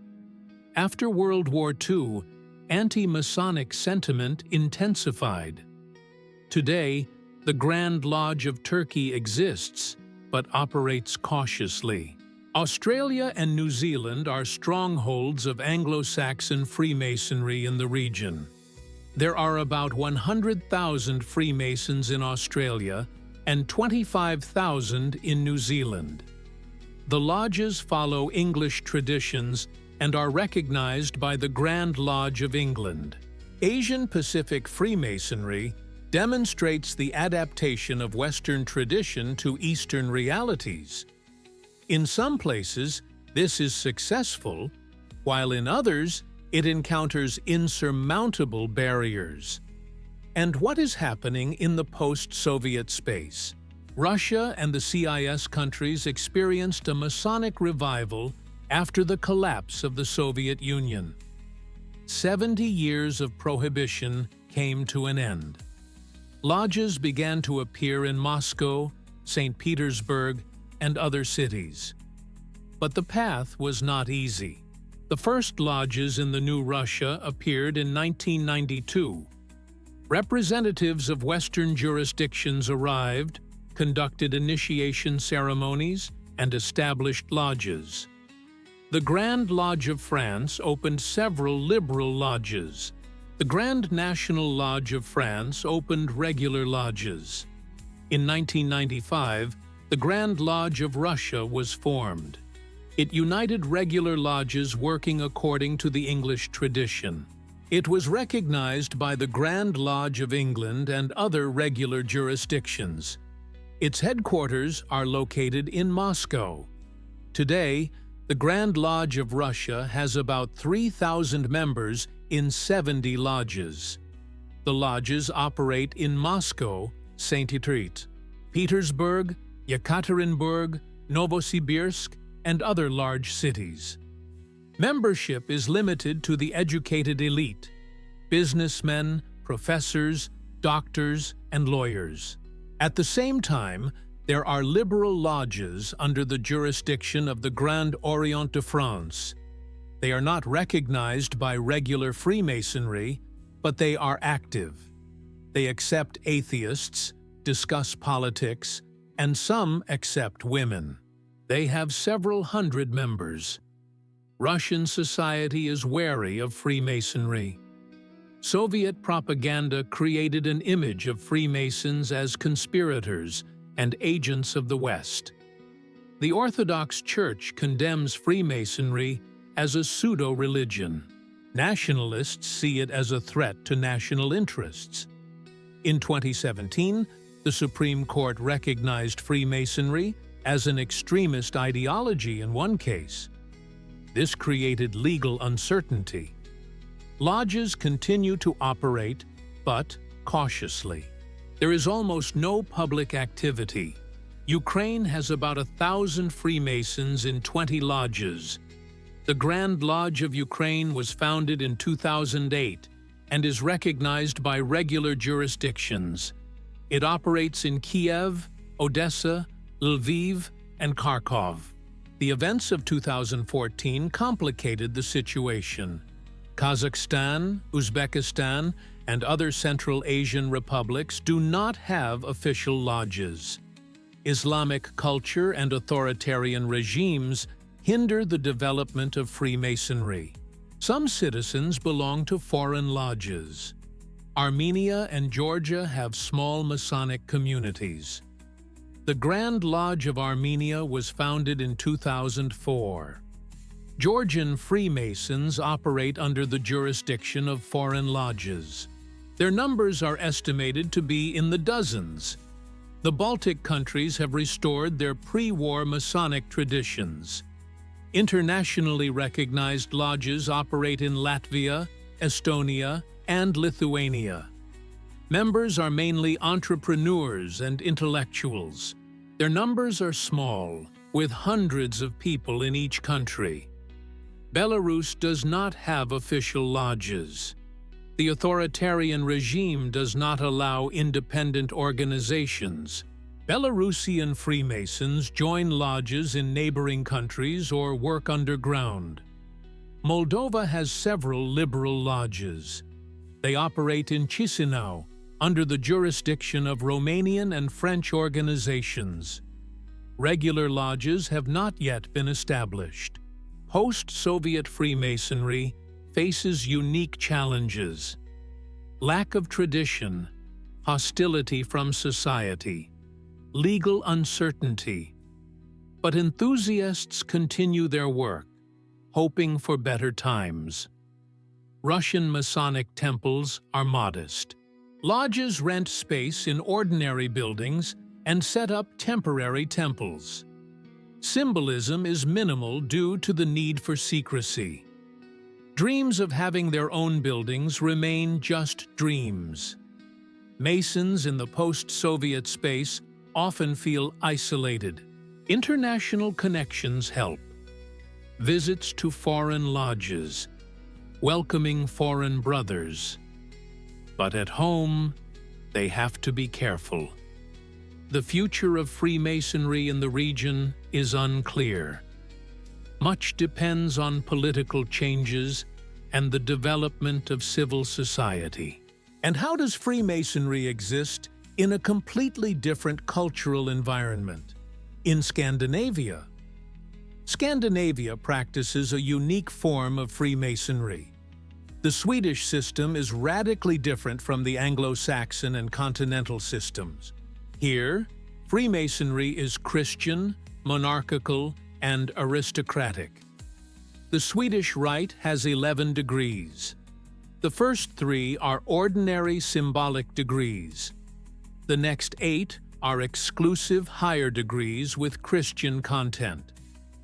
After World War II, anti-Masonic sentiment intensified. Today, the Grand Lodge of Turkey exists, but operates cautiously. Australia and New Zealand are strongholds of Anglo-Saxon Freemasonry in the region. There are about 100,000 Freemasons in Australia and 25,000 in New Zealand. The lodges follow English traditions and are recognized by the Grand Lodge of England. Asian Pacific Freemasonry demonstrates the adaptation of Western tradition to Eastern realities. In some places, this is successful, while in others, it encounters insurmountable barriers. And what is happening in the post-Soviet space? Russia and the CIS countries experienced a Masonic revival after the collapse of the Soviet Union. 70 years of prohibition came to an end. Lodges began to appear in Moscow, St. Petersburg, and other cities. But the path was not easy. The first lodges in the new Russia appeared in 1992. Representatives of Western jurisdictions arrived, conducted initiation ceremonies, and established lodges. The Grand Lodge of France opened several liberal lodges. The Grand National Lodge of France opened regular lodges. In 1995, the Grand Lodge of Russia was formed. It united regular lodges working according to the English tradition. It was recognized by the Grand Lodge of England and other regular jurisdictions. Its headquarters are located in Moscow. Today, the Grand Lodge of Russia has about 3,000 members in 70 lodges. The lodges operate in Moscow, St. Petersburg, Yekaterinburg, Novosibirsk, and other large cities. Membership is limited to the educated elite: businessmen, professors, doctors, and lawyers. At the same time, there are liberal lodges under the jurisdiction of the Grand Orient de France. They are not recognized by regular Freemasonry, but they are active. They accept atheists, discuss politics, and some accept women. They have several hundred members. Russian society is wary of Freemasonry. Soviet propaganda created an image of Freemasons as conspirators and agents of the West. The Orthodox Church condemns Freemasonry as a pseudo-religion. Nationalists see it as a threat to national interests. In 2017, the Supreme Court recognized Freemasonry as an extremist ideology in one case. This created legal uncertainty. Lodges continue to operate, but cautiously. There is almost no public activity. Ukraine has about 1,000 Freemasons in 20 lodges. The Grand Lodge of Ukraine was founded in 2008 and is recognized by regular jurisdictions. It operates in Kiev, Odessa, Lviv, and Kharkov. The events of 2014 complicated the situation. Kazakhstan, Uzbekistan, and other Central Asian republics do not have official lodges. Islamic culture and authoritarian regimes hinder the development of Freemasonry. Some citizens belong to foreign lodges. Armenia and Georgia have small Masonic communities. The Grand Lodge of Armenia was founded in 2004. Georgian Freemasons operate under the jurisdiction of foreign lodges. Their numbers are estimated to be in the dozens. The Baltic countries have restored their pre-war Masonic traditions. Internationally recognized lodges operate in Latvia, Estonia, and Lithuania. Members are mainly entrepreneurs and intellectuals. Their numbers are small, with hundreds of people in each country. Belarus does not have official lodges. The authoritarian regime does not allow independent organizations. Belarusian Freemasons join lodges in neighboring countries or work underground. Moldova has several liberal lodges. They operate in Chisinau, under the jurisdiction of Romanian and French organizations. Regular lodges have not yet been established. Post-Soviet Freemasonry faces unique challenges: lack of tradition, hostility from society, legal uncertainty. But enthusiasts continue their work, hoping for better times. Russian Masonic temples are modest. Lodges rent space in ordinary buildings and set up temporary temples. Symbolism is minimal due to the need for secrecy. Dreams of having their own buildings remain just dreams. Masons in the post-Soviet space often feel isolated. International connections help. Visits to foreign lodges, welcoming foreign brothers. But at home, they have to be careful. The future of Freemasonry in the region is unclear. Much depends on political changes and the development of civil society. And how does Freemasonry exist in a completely different cultural environment? In Scandinavia. Scandinavia practices a unique form of Freemasonry. The Swedish system is radically different from the Anglo-Saxon and continental systems. Here, Freemasonry is Christian, monarchical, and aristocratic. The Swedish Rite has 11 degrees. The first 3 are ordinary symbolic degrees. The next 8 are exclusive higher degrees with Christian content.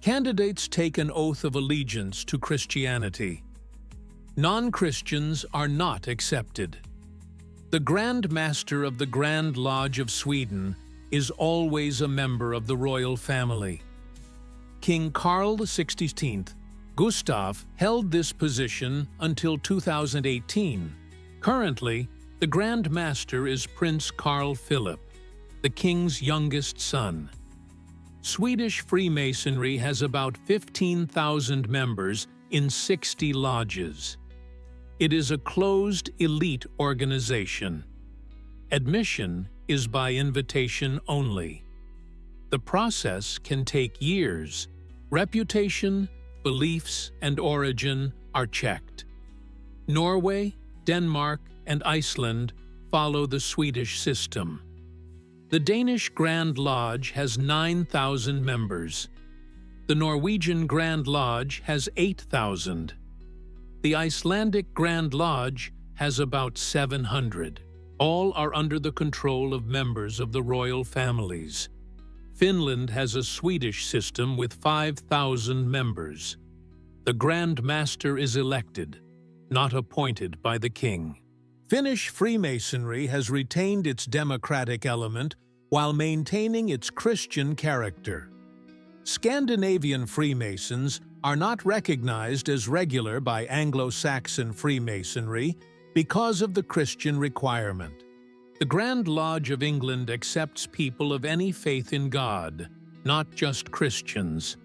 Candidates take an oath of allegiance to Christianity. Non-Christians are not accepted. The Grand Master of the Grand Lodge of Sweden is always a member of the royal family. King Carl XVI Gustav held this position until 2018. Currently, the Grand Master is Prince Carl Philip, the king's youngest son. Swedish Freemasonry has about 15,000 members in 60 lodges. It is a closed elite organization. Admission is by invitation only. The process can take years. Reputation, beliefs, and origin are checked. Norway, Denmark, and Iceland follow the Swedish system. The Danish Grand Lodge has 9,000 members. The Norwegian Grand Lodge has 8,000. The Icelandic Grand Lodge has about 700. All are under the control of members of the royal families. Finland has a Swedish system with 5,000 members. The Grand Master is elected, not appointed by the king. Finnish Freemasonry has retained its democratic element while maintaining its Christian character. Scandinavian Freemasons are not recognized as regular by Anglo-Saxon Freemasonry because of the Christian requirement. The Grand Lodge of England accepts people of any faith in God, not just Christians.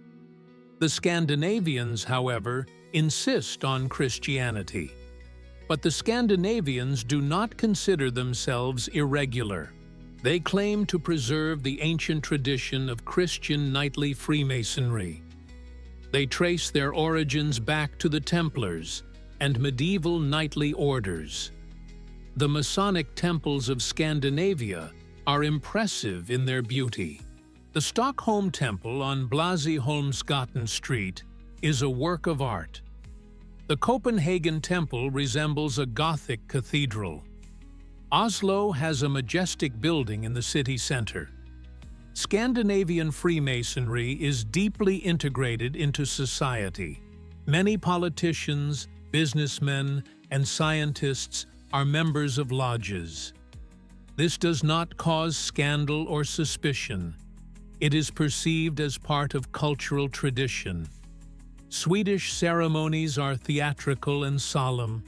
The Scandinavians, however, insist on Christianity. But the Scandinavians do not consider themselves irregular. They claim to preserve the ancient tradition of Christian knightly Freemasonry. They trace their origins back to the Templars and medieval knightly orders. The Masonic temples of Scandinavia are impressive in their beauty. The Stockholm Temple on Blasieholmsgatan Street is a work of art. The Copenhagen Temple resembles a Gothic cathedral. Oslo has a majestic building in the city center. Scandinavian Freemasonry is deeply integrated into society. Many politicians, businessmen, and scientists are members of lodges. This does not cause scandal or suspicion. It is perceived as part of cultural tradition. Swedish ceremonies are theatrical and solemn.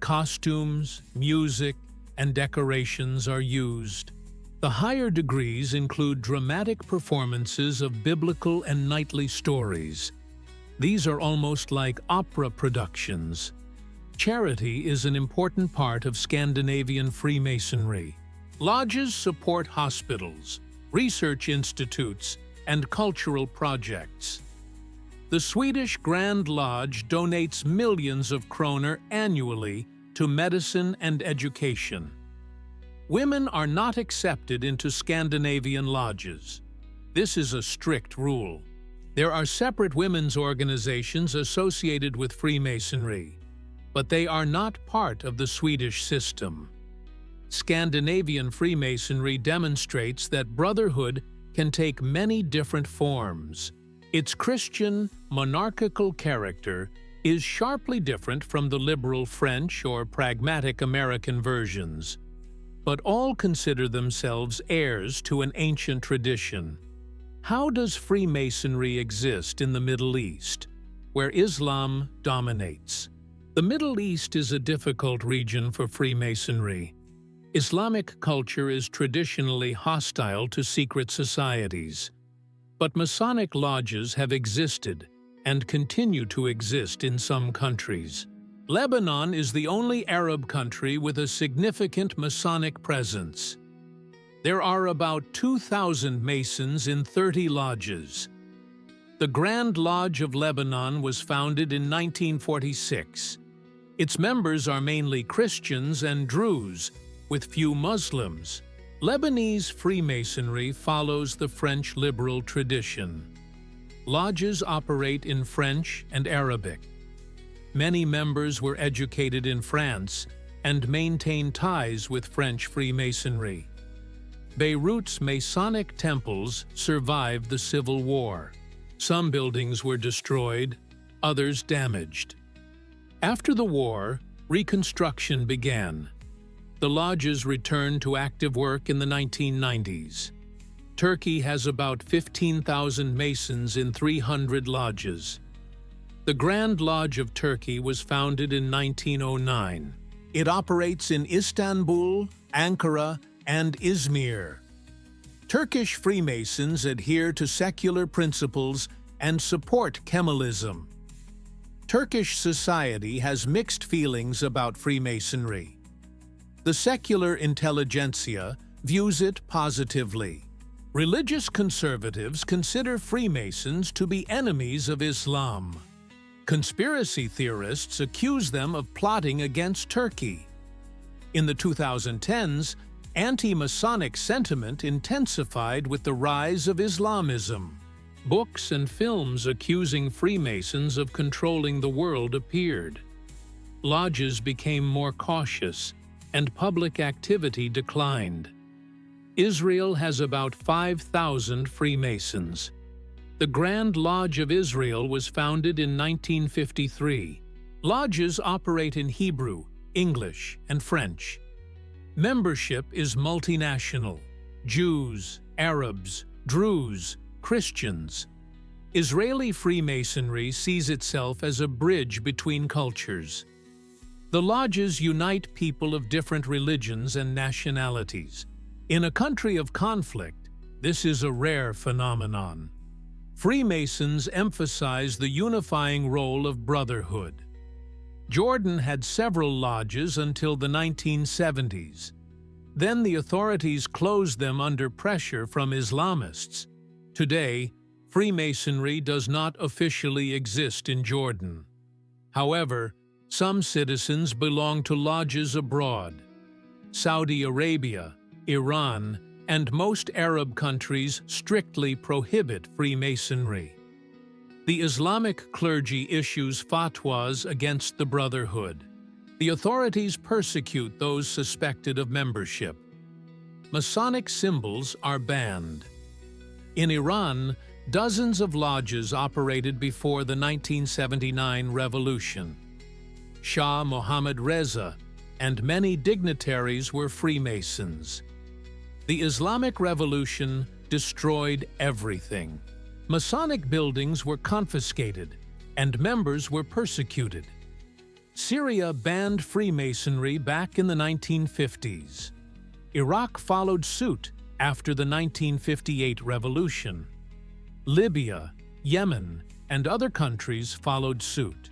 Costumes, music, and decorations are used. The higher degrees include dramatic performances of biblical and knightly stories. These are almost like opera productions. Charity is an important part of Scandinavian Freemasonry. Lodges support hospitals, research institutes, and cultural projects. The Swedish Grand Lodge donates millions of kroner annually to medicine and education. Women are not accepted into Scandinavian lodges. This is a strict rule. There are separate women's organizations associated with Freemasonry, but they are not part of the Swedish system. Scandinavian Freemasonry demonstrates that brotherhood can take many different forms. Its Christian, monarchical character is sharply different from the liberal French or pragmatic American versions, but all consider themselves heirs to an ancient tradition. How does Freemasonry exist in the Middle East, where Islam dominates? The Middle East is a difficult region for Freemasonry. Islamic culture is traditionally hostile to secret societies, but Masonic lodges have existed and continue to exist in some countries. Lebanon is the only Arab country with a significant Masonic presence. There are about 2,000 Masons in 30 lodges. The Grand Lodge of Lebanon was founded in 1946. Its members are mainly Christians and Druze, with few Muslims. Lebanese Freemasonry follows the French liberal tradition. Lodges operate in French and Arabic. Many members were educated in France and maintain ties with French Freemasonry. Beirut's Masonic temples survived the Civil War. Some buildings were destroyed, others damaged. After the war, reconstruction began. The lodges returned to active work in the 1990s. Turkey has about 15,000 Masons in 300 lodges. The Grand Lodge of Turkey was founded in 1909. It operates in Istanbul, Ankara, and Izmir. Turkish Freemasons adhere to secular principles and support Kemalism. Turkish society has mixed feelings about Freemasonry. The secular intelligentsia views it positively. Religious conservatives consider Freemasons to be enemies of Islam. Conspiracy theorists accuse them of plotting against Turkey. In the 2010s, Anti-Masonic sentiment intensified with the rise of Islamism. Books and films accusing Freemasons of controlling the world appeared. Lodges became more cautious, and public activity declined. Israel has about 5,000 Freemasons. The Grand Lodge of Israel was founded in 1953. Lodges operate in Hebrew, English, and French. Membership is multinational: Jews, Arabs, Druze, Christians. Israeli Freemasonry sees itself as a bridge between cultures. The lodges unite people of different religions and nationalities. In a country of conflict, this is a rare phenomenon. Freemasons emphasize the unifying role of brotherhood. Jordan had several lodges until the 1970s. Then the authorities closed them under pressure from Islamists. Today, Freemasonry does not officially exist in Jordan. However, some citizens belong to lodges abroad. Saudi Arabia, Iran, and most Arab countries strictly prohibit Freemasonry. The Islamic clergy issues fatwas against the brotherhood. The authorities persecute those suspected of membership. Masonic symbols are banned. In Iran, dozens of lodges operated before the 1979 revolution. Shah Mohammad Reza and many dignitaries were Freemasons. The Islamic Revolution destroyed everything. Masonic buildings were confiscated, and members were persecuted. Syria banned Freemasonry back in the 1950s. Iraq followed suit after the 1958 revolution. Libya, Yemen, and other countries followed suit.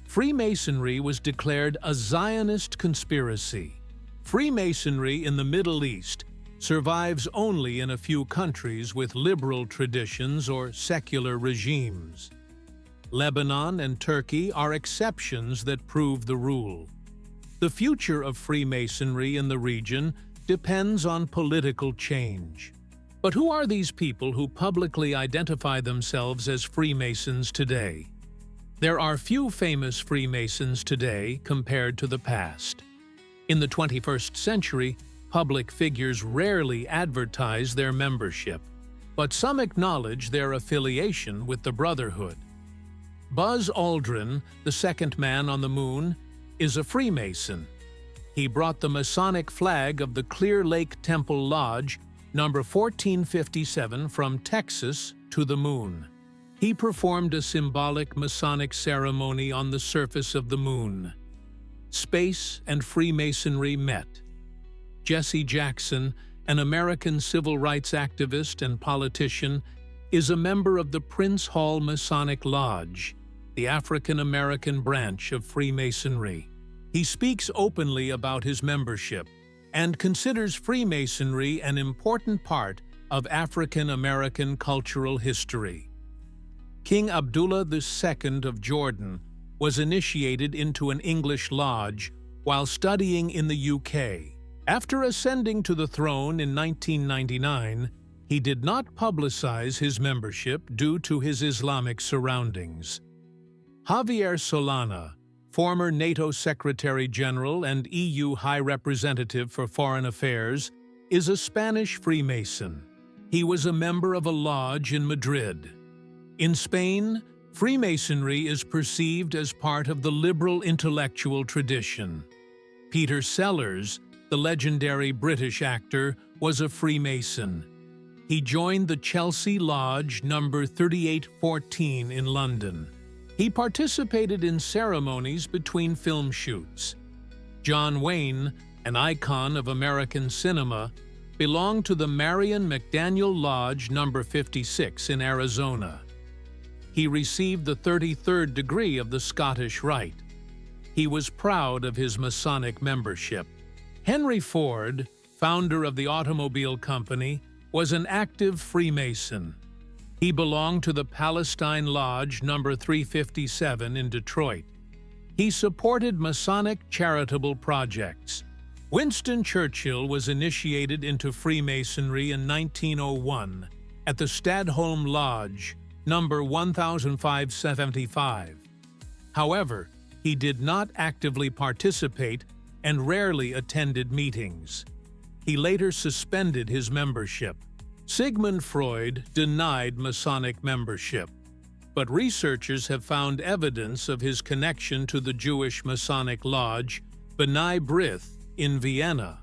Freemasonry was declared a Zionist conspiracy. Freemasonry in the Middle East survives only in a few countries with liberal traditions or secular regimes. Lebanon and Turkey are exceptions that prove the rule. The future of Freemasonry in the region depends on political change. But who are these people who publicly identify themselves as Freemasons today? There are few famous Freemasons today compared to the past. In the 21st century, public figures rarely advertise their membership, but some acknowledge their affiliation with the Brotherhood. Buzz Aldrin, the second man on the moon, is a Freemason. He brought the Masonic flag of the Clear Lake Temple Lodge, number 1457, from Texas to the moon. He performed a symbolic Masonic ceremony on the surface of the moon. Space and Freemasonry met. Jesse Jackson, an American civil rights activist and politician, is a member of the Prince Hall Masonic Lodge, the African-American branch of Freemasonry. He speaks openly about his membership and considers Freemasonry an important part of African-American cultural history. King Abdullah II of Jordan was initiated into an English lodge while studying in the UK. After ascending to the throne in 1999, he did not publicize his membership due to his Islamic surroundings. Javier Solana, former NATO Secretary General and EU High Representative for Foreign Affairs, is a Spanish Freemason. He was a member of a lodge in Madrid. In Spain, Freemasonry is perceived as part of the liberal intellectual tradition. Peter Sellers, the legendary British actor, was a Freemason. He joined the Chelsea Lodge number 3814 in London. He participated in ceremonies between film shoots. John Wayne, an icon of American cinema, belonged to the Marion McDaniel Lodge number 56 in Arizona. He received the 33rd degree of the Scottish Rite. He was proud of his Masonic membership. Henry Ford, founder of the automobile company, was an active Freemason. He belonged to the Palestine Lodge number 357 in Detroit. He supported Masonic charitable projects. Winston Churchill was initiated into Freemasonry in 1901 at the Stadholm Lodge, number 1575. However, he did not actively participate and rarely attended meetings. He later suspended his membership. Sigmund Freud denied Masonic membership, but researchers have found evidence of his connection to the Jewish Masonic Lodge B'nai B'rith in Vienna.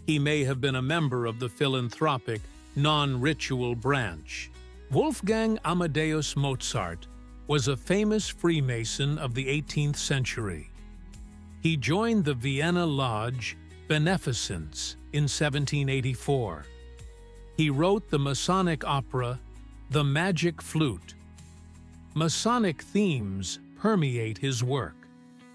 He may have been a member of the philanthropic, non-ritual branch. Wolfgang Amadeus Mozart was a famous Freemason of the 18th century. He joined the Vienna Lodge Beneficence in 1784. He wrote the Masonic opera The Magic Flute. Masonic themes permeate his work.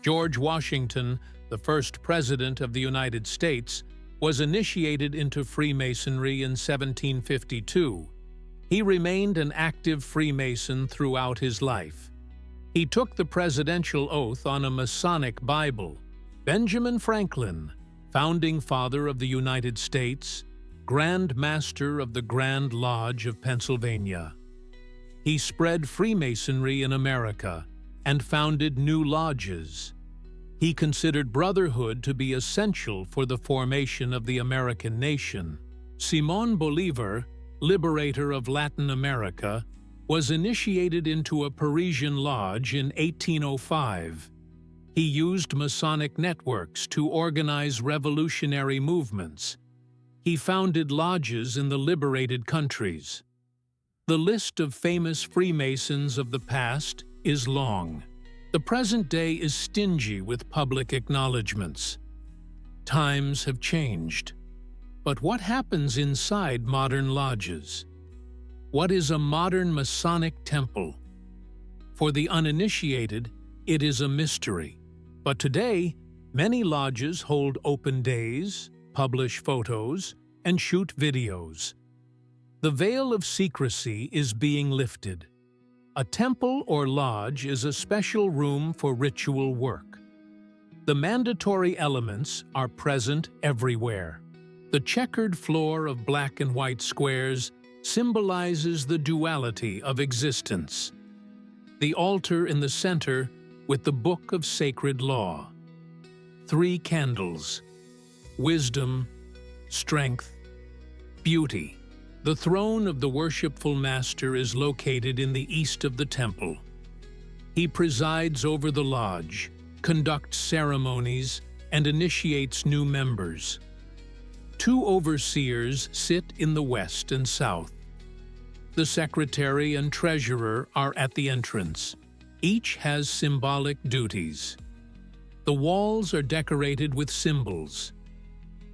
George Washington, the first President of the United States, was initiated into Freemasonry in 1752. He remained an active Freemason throughout his life. He took the presidential oath on a Masonic Bible. Benjamin Franklin, founding father of the United States, Grand Master of the Grand Lodge of Pennsylvania. He spread Freemasonry in America and founded new lodges. He considered brotherhood to be essential for the formation of the American nation. Simón Bolívar, liberator of Latin America, was initiated into a Parisian lodge in 1805. He used Masonic networks to organize revolutionary movements. He founded lodges in the liberated countries. The list of famous Freemasons of the past is long. The present day is stingy with public acknowledgments. Times have changed. But what happens inside modern lodges? What is a modern Masonic temple? For the uninitiated, it is a mystery. But today, many lodges hold open days, publish photos, and shoot videos. The veil of secrecy is being lifted. A temple or lodge is a special room for ritual work. The mandatory elements are present everywhere. The checkered floor of black and white squares symbolizes the duality of existence. The altar in the center with the Book of Sacred Law. 3 candles: wisdom, strength, beauty. The throne of the worshipful master is located in the east of the temple. He presides over the lodge, conducts ceremonies, and initiates new members. 2 overseers sit in the west and south. The secretary and treasurer are at the entrance. Each has symbolic duties. The walls are decorated with symbols.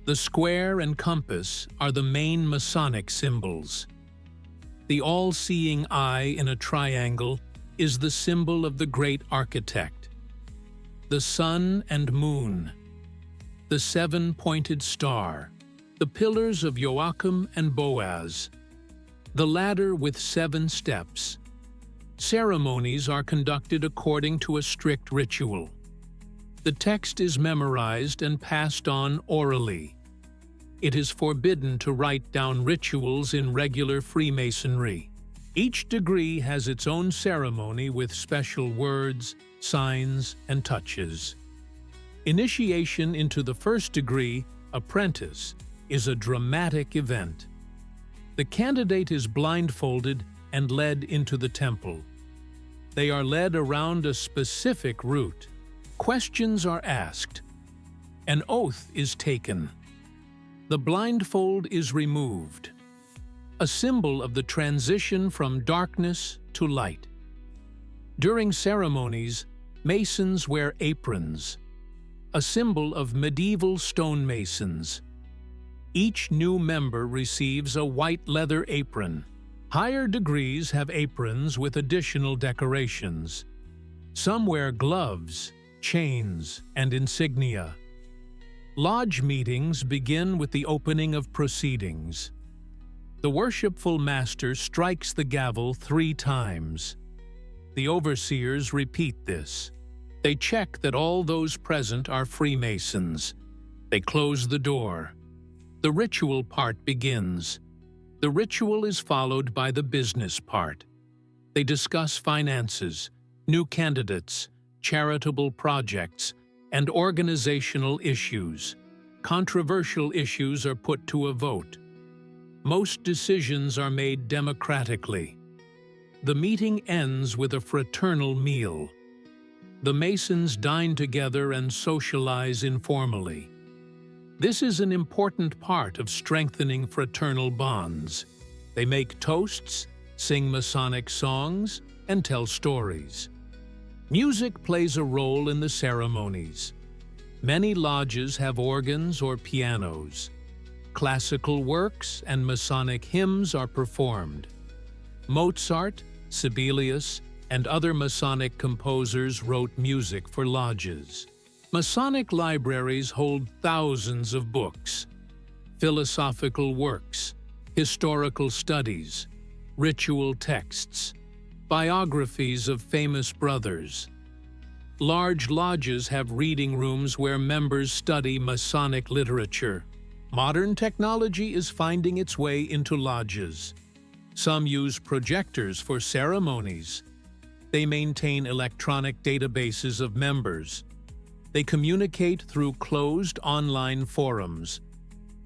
The square and compass are the main Masonic symbols. The all-seeing eye in a triangle is the symbol of the great architect. The sun and moon, the 7-pointed star, the pillars of Joachim and Boaz, the ladder with 7 steps. Ceremonies are conducted according to a strict ritual. The text is memorized and passed on orally. It is forbidden to write down rituals in regular Freemasonry. Each degree has its own ceremony with special words, signs, and touches. Initiation into the first degree, apprentice, is a dramatic event. The candidate is blindfolded and led into the temple. They are led around a specific route. Questions are asked. An oath is taken. The blindfold is removed, a symbol of the transition from darkness to light. During ceremonies, Masons wear aprons, a symbol of medieval stonemasons. Each new member receives a white leather apron. Higher degrees have aprons with additional decorations. Some wear gloves, chains, and insignia. Lodge meetings begin with the opening of proceedings. The worshipful master strikes the gavel 3 times. The overseers repeat this. They check that all those present are Freemasons. They close the door. The ritual part begins. The ritual is followed by the business part. They discuss finances, new candidates, charitable projects, and organizational issues. Controversial issues are put to a vote. Most decisions are made democratically. The meeting ends with a fraternal meal. The Masons dine together and socialize informally. This is an important part of strengthening fraternal bonds. They make toasts, sing Masonic songs, and tell stories. Music plays a role in the ceremonies. Many lodges have organs or pianos. Classical works and Masonic hymns are performed. Mozart, Sibelius, and other Masonic composers wrote music for lodges. Masonic libraries hold thousands of books, philosophical works, historical studies, ritual texts, biographies of famous brothers. Large lodges have reading rooms where members study Masonic literature. Modern technology is finding its way into lodges. Some use projectors for ceremonies. They maintain electronic databases of members. They communicate through closed online forums.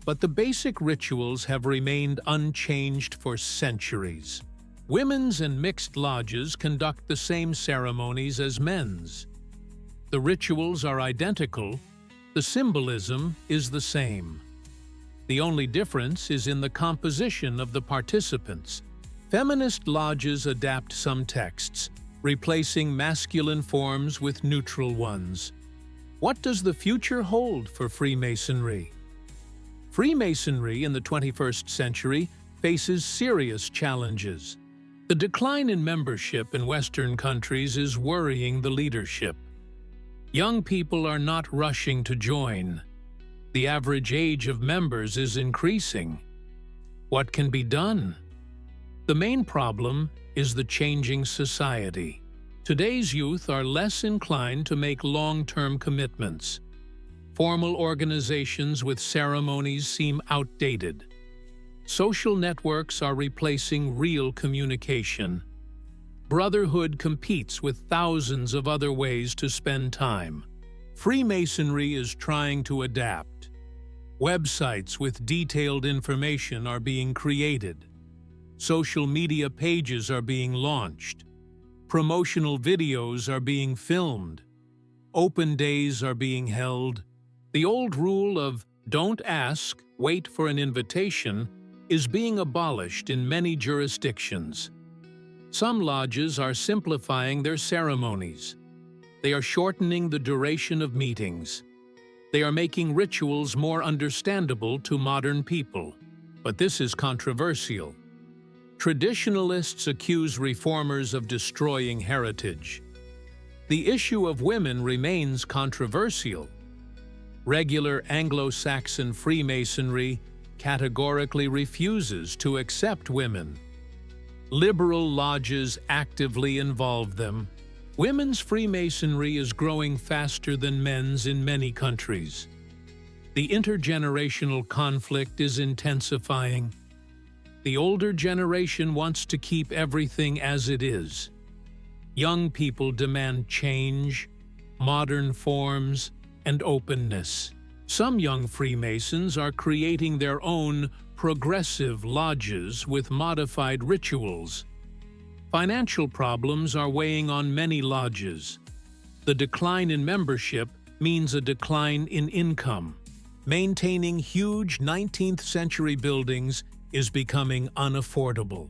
But the basic rituals have remained unchanged for centuries. Women's and mixed lodges conduct the same ceremonies as men's. The rituals are identical. The symbolism is the same. The only difference is in the composition of the participants. Feminist lodges adapt some texts, replacing masculine forms with neutral ones. What does the future hold for Freemasonry? Freemasonry in the 21st century faces serious challenges. The decline in membership in Western countries is worrying the leadership. Young people are not rushing to join. The average age of members is increasing. What can be done? The main problem is the changing society. Today's youth are less inclined to make long-term commitments. Formal organizations with ceremonies seem outdated. Social networks are replacing real communication. Brotherhood competes with thousands of other ways to spend time. Freemasonry is trying to adapt. Websites with detailed information are being created. Social media pages are being launched. Promotional videos are being filmed. Open days are being held. The old rule of "don't ask, wait for an invitation" is being abolished in many jurisdictions. Some lodges are simplifying their ceremonies. They are shortening the duration of meetings. They are making rituals more understandable to modern people. But this is controversial. Traditionalists accuse reformers of destroying heritage. The issue of women remains controversial. Regular Anglo-Saxon Freemasonry categorically refuses to accept women. Liberal lodges actively involve them. Women's Freemasonry is growing faster than men's in many countries. The intergenerational conflict is intensifying. The older generation wants to keep everything as it is. Young people demand change, modern forms, and openness. Some young Freemasons are creating their own progressive lodges with modified rituals. Financial problems are weighing on many lodges. The decline in membership means a decline in income. Maintaining huge 19th-century buildings is becoming unaffordable.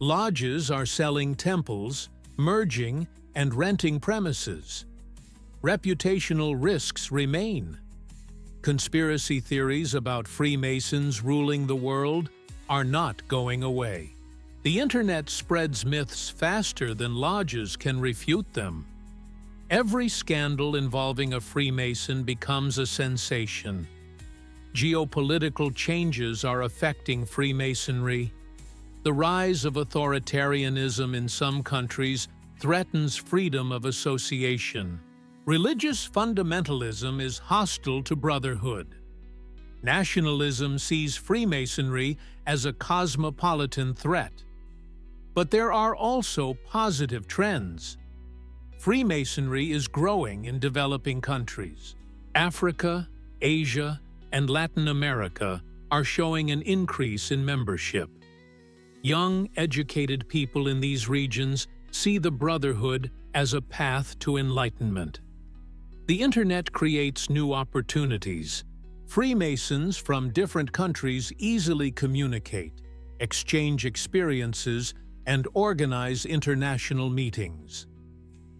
Lodges are selling temples, merging, and renting premises. Reputational risks remain. Conspiracy theories about Freemasons ruling the world are not going away. The internet spreads myths faster than lodges can refute them. Every scandal involving a Freemason becomes a sensation. Geopolitical changes are affecting Freemasonry. The rise of authoritarianism in some countries threatens freedom of association. Religious fundamentalism is hostile to brotherhood. Nationalism sees Freemasonry as a cosmopolitan threat. But there are also positive trends. Freemasonry is growing in developing countries. Africa, Asia, and Latin America are showing an increase in membership. Young, educated people in these regions see the brotherhood as a path to enlightenment. The Internet creates new opportunities. Freemasons from different countries easily communicate, exchange experiences, and organize international meetings.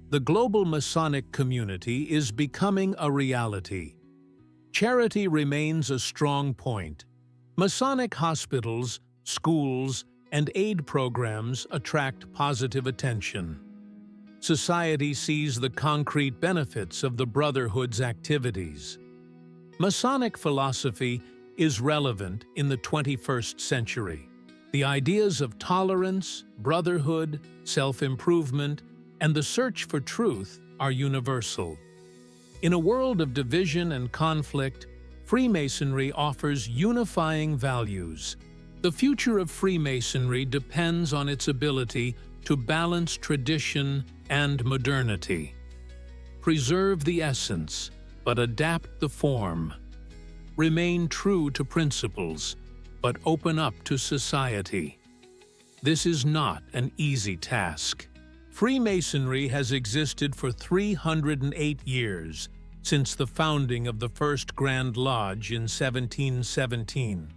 The global Masonic community is becoming a reality. Charity remains a strong point. Masonic hospitals, schools, and aid programs attract positive attention. Society sees the concrete benefits of the Brotherhood's activities. Masonic philosophy is relevant in the 21st century. The ideas of tolerance, brotherhood, self-improvement, and the search for truth are universal. In a world of division and conflict, Freemasonry offers unifying values. The future of Freemasonry depends on its ability to balance tradition and modernity. Preserve the essence, but adapt the form. Remain true to principles, but open up to society. This is not an easy task. Freemasonry has existed for 308 years, since the founding of the first Grand Lodge in 1717.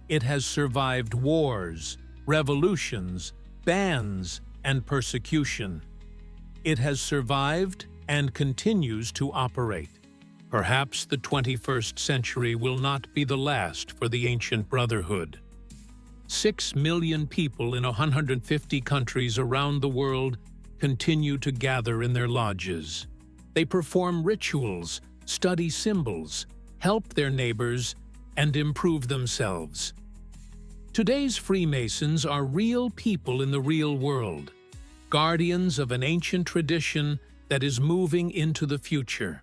It has survived wars, revolutions, bans, and persecution. It has survived and continues to operate. Perhaps the 21st century will not be the last for the ancient brotherhood. 6 million people in 150 countries around the world continue to gather in their lodges. They perform rituals, study symbols, help their neighbors, and improve themselves. Today's Freemasons are real people in the real world, guardians of an ancient tradition that is moving into the future.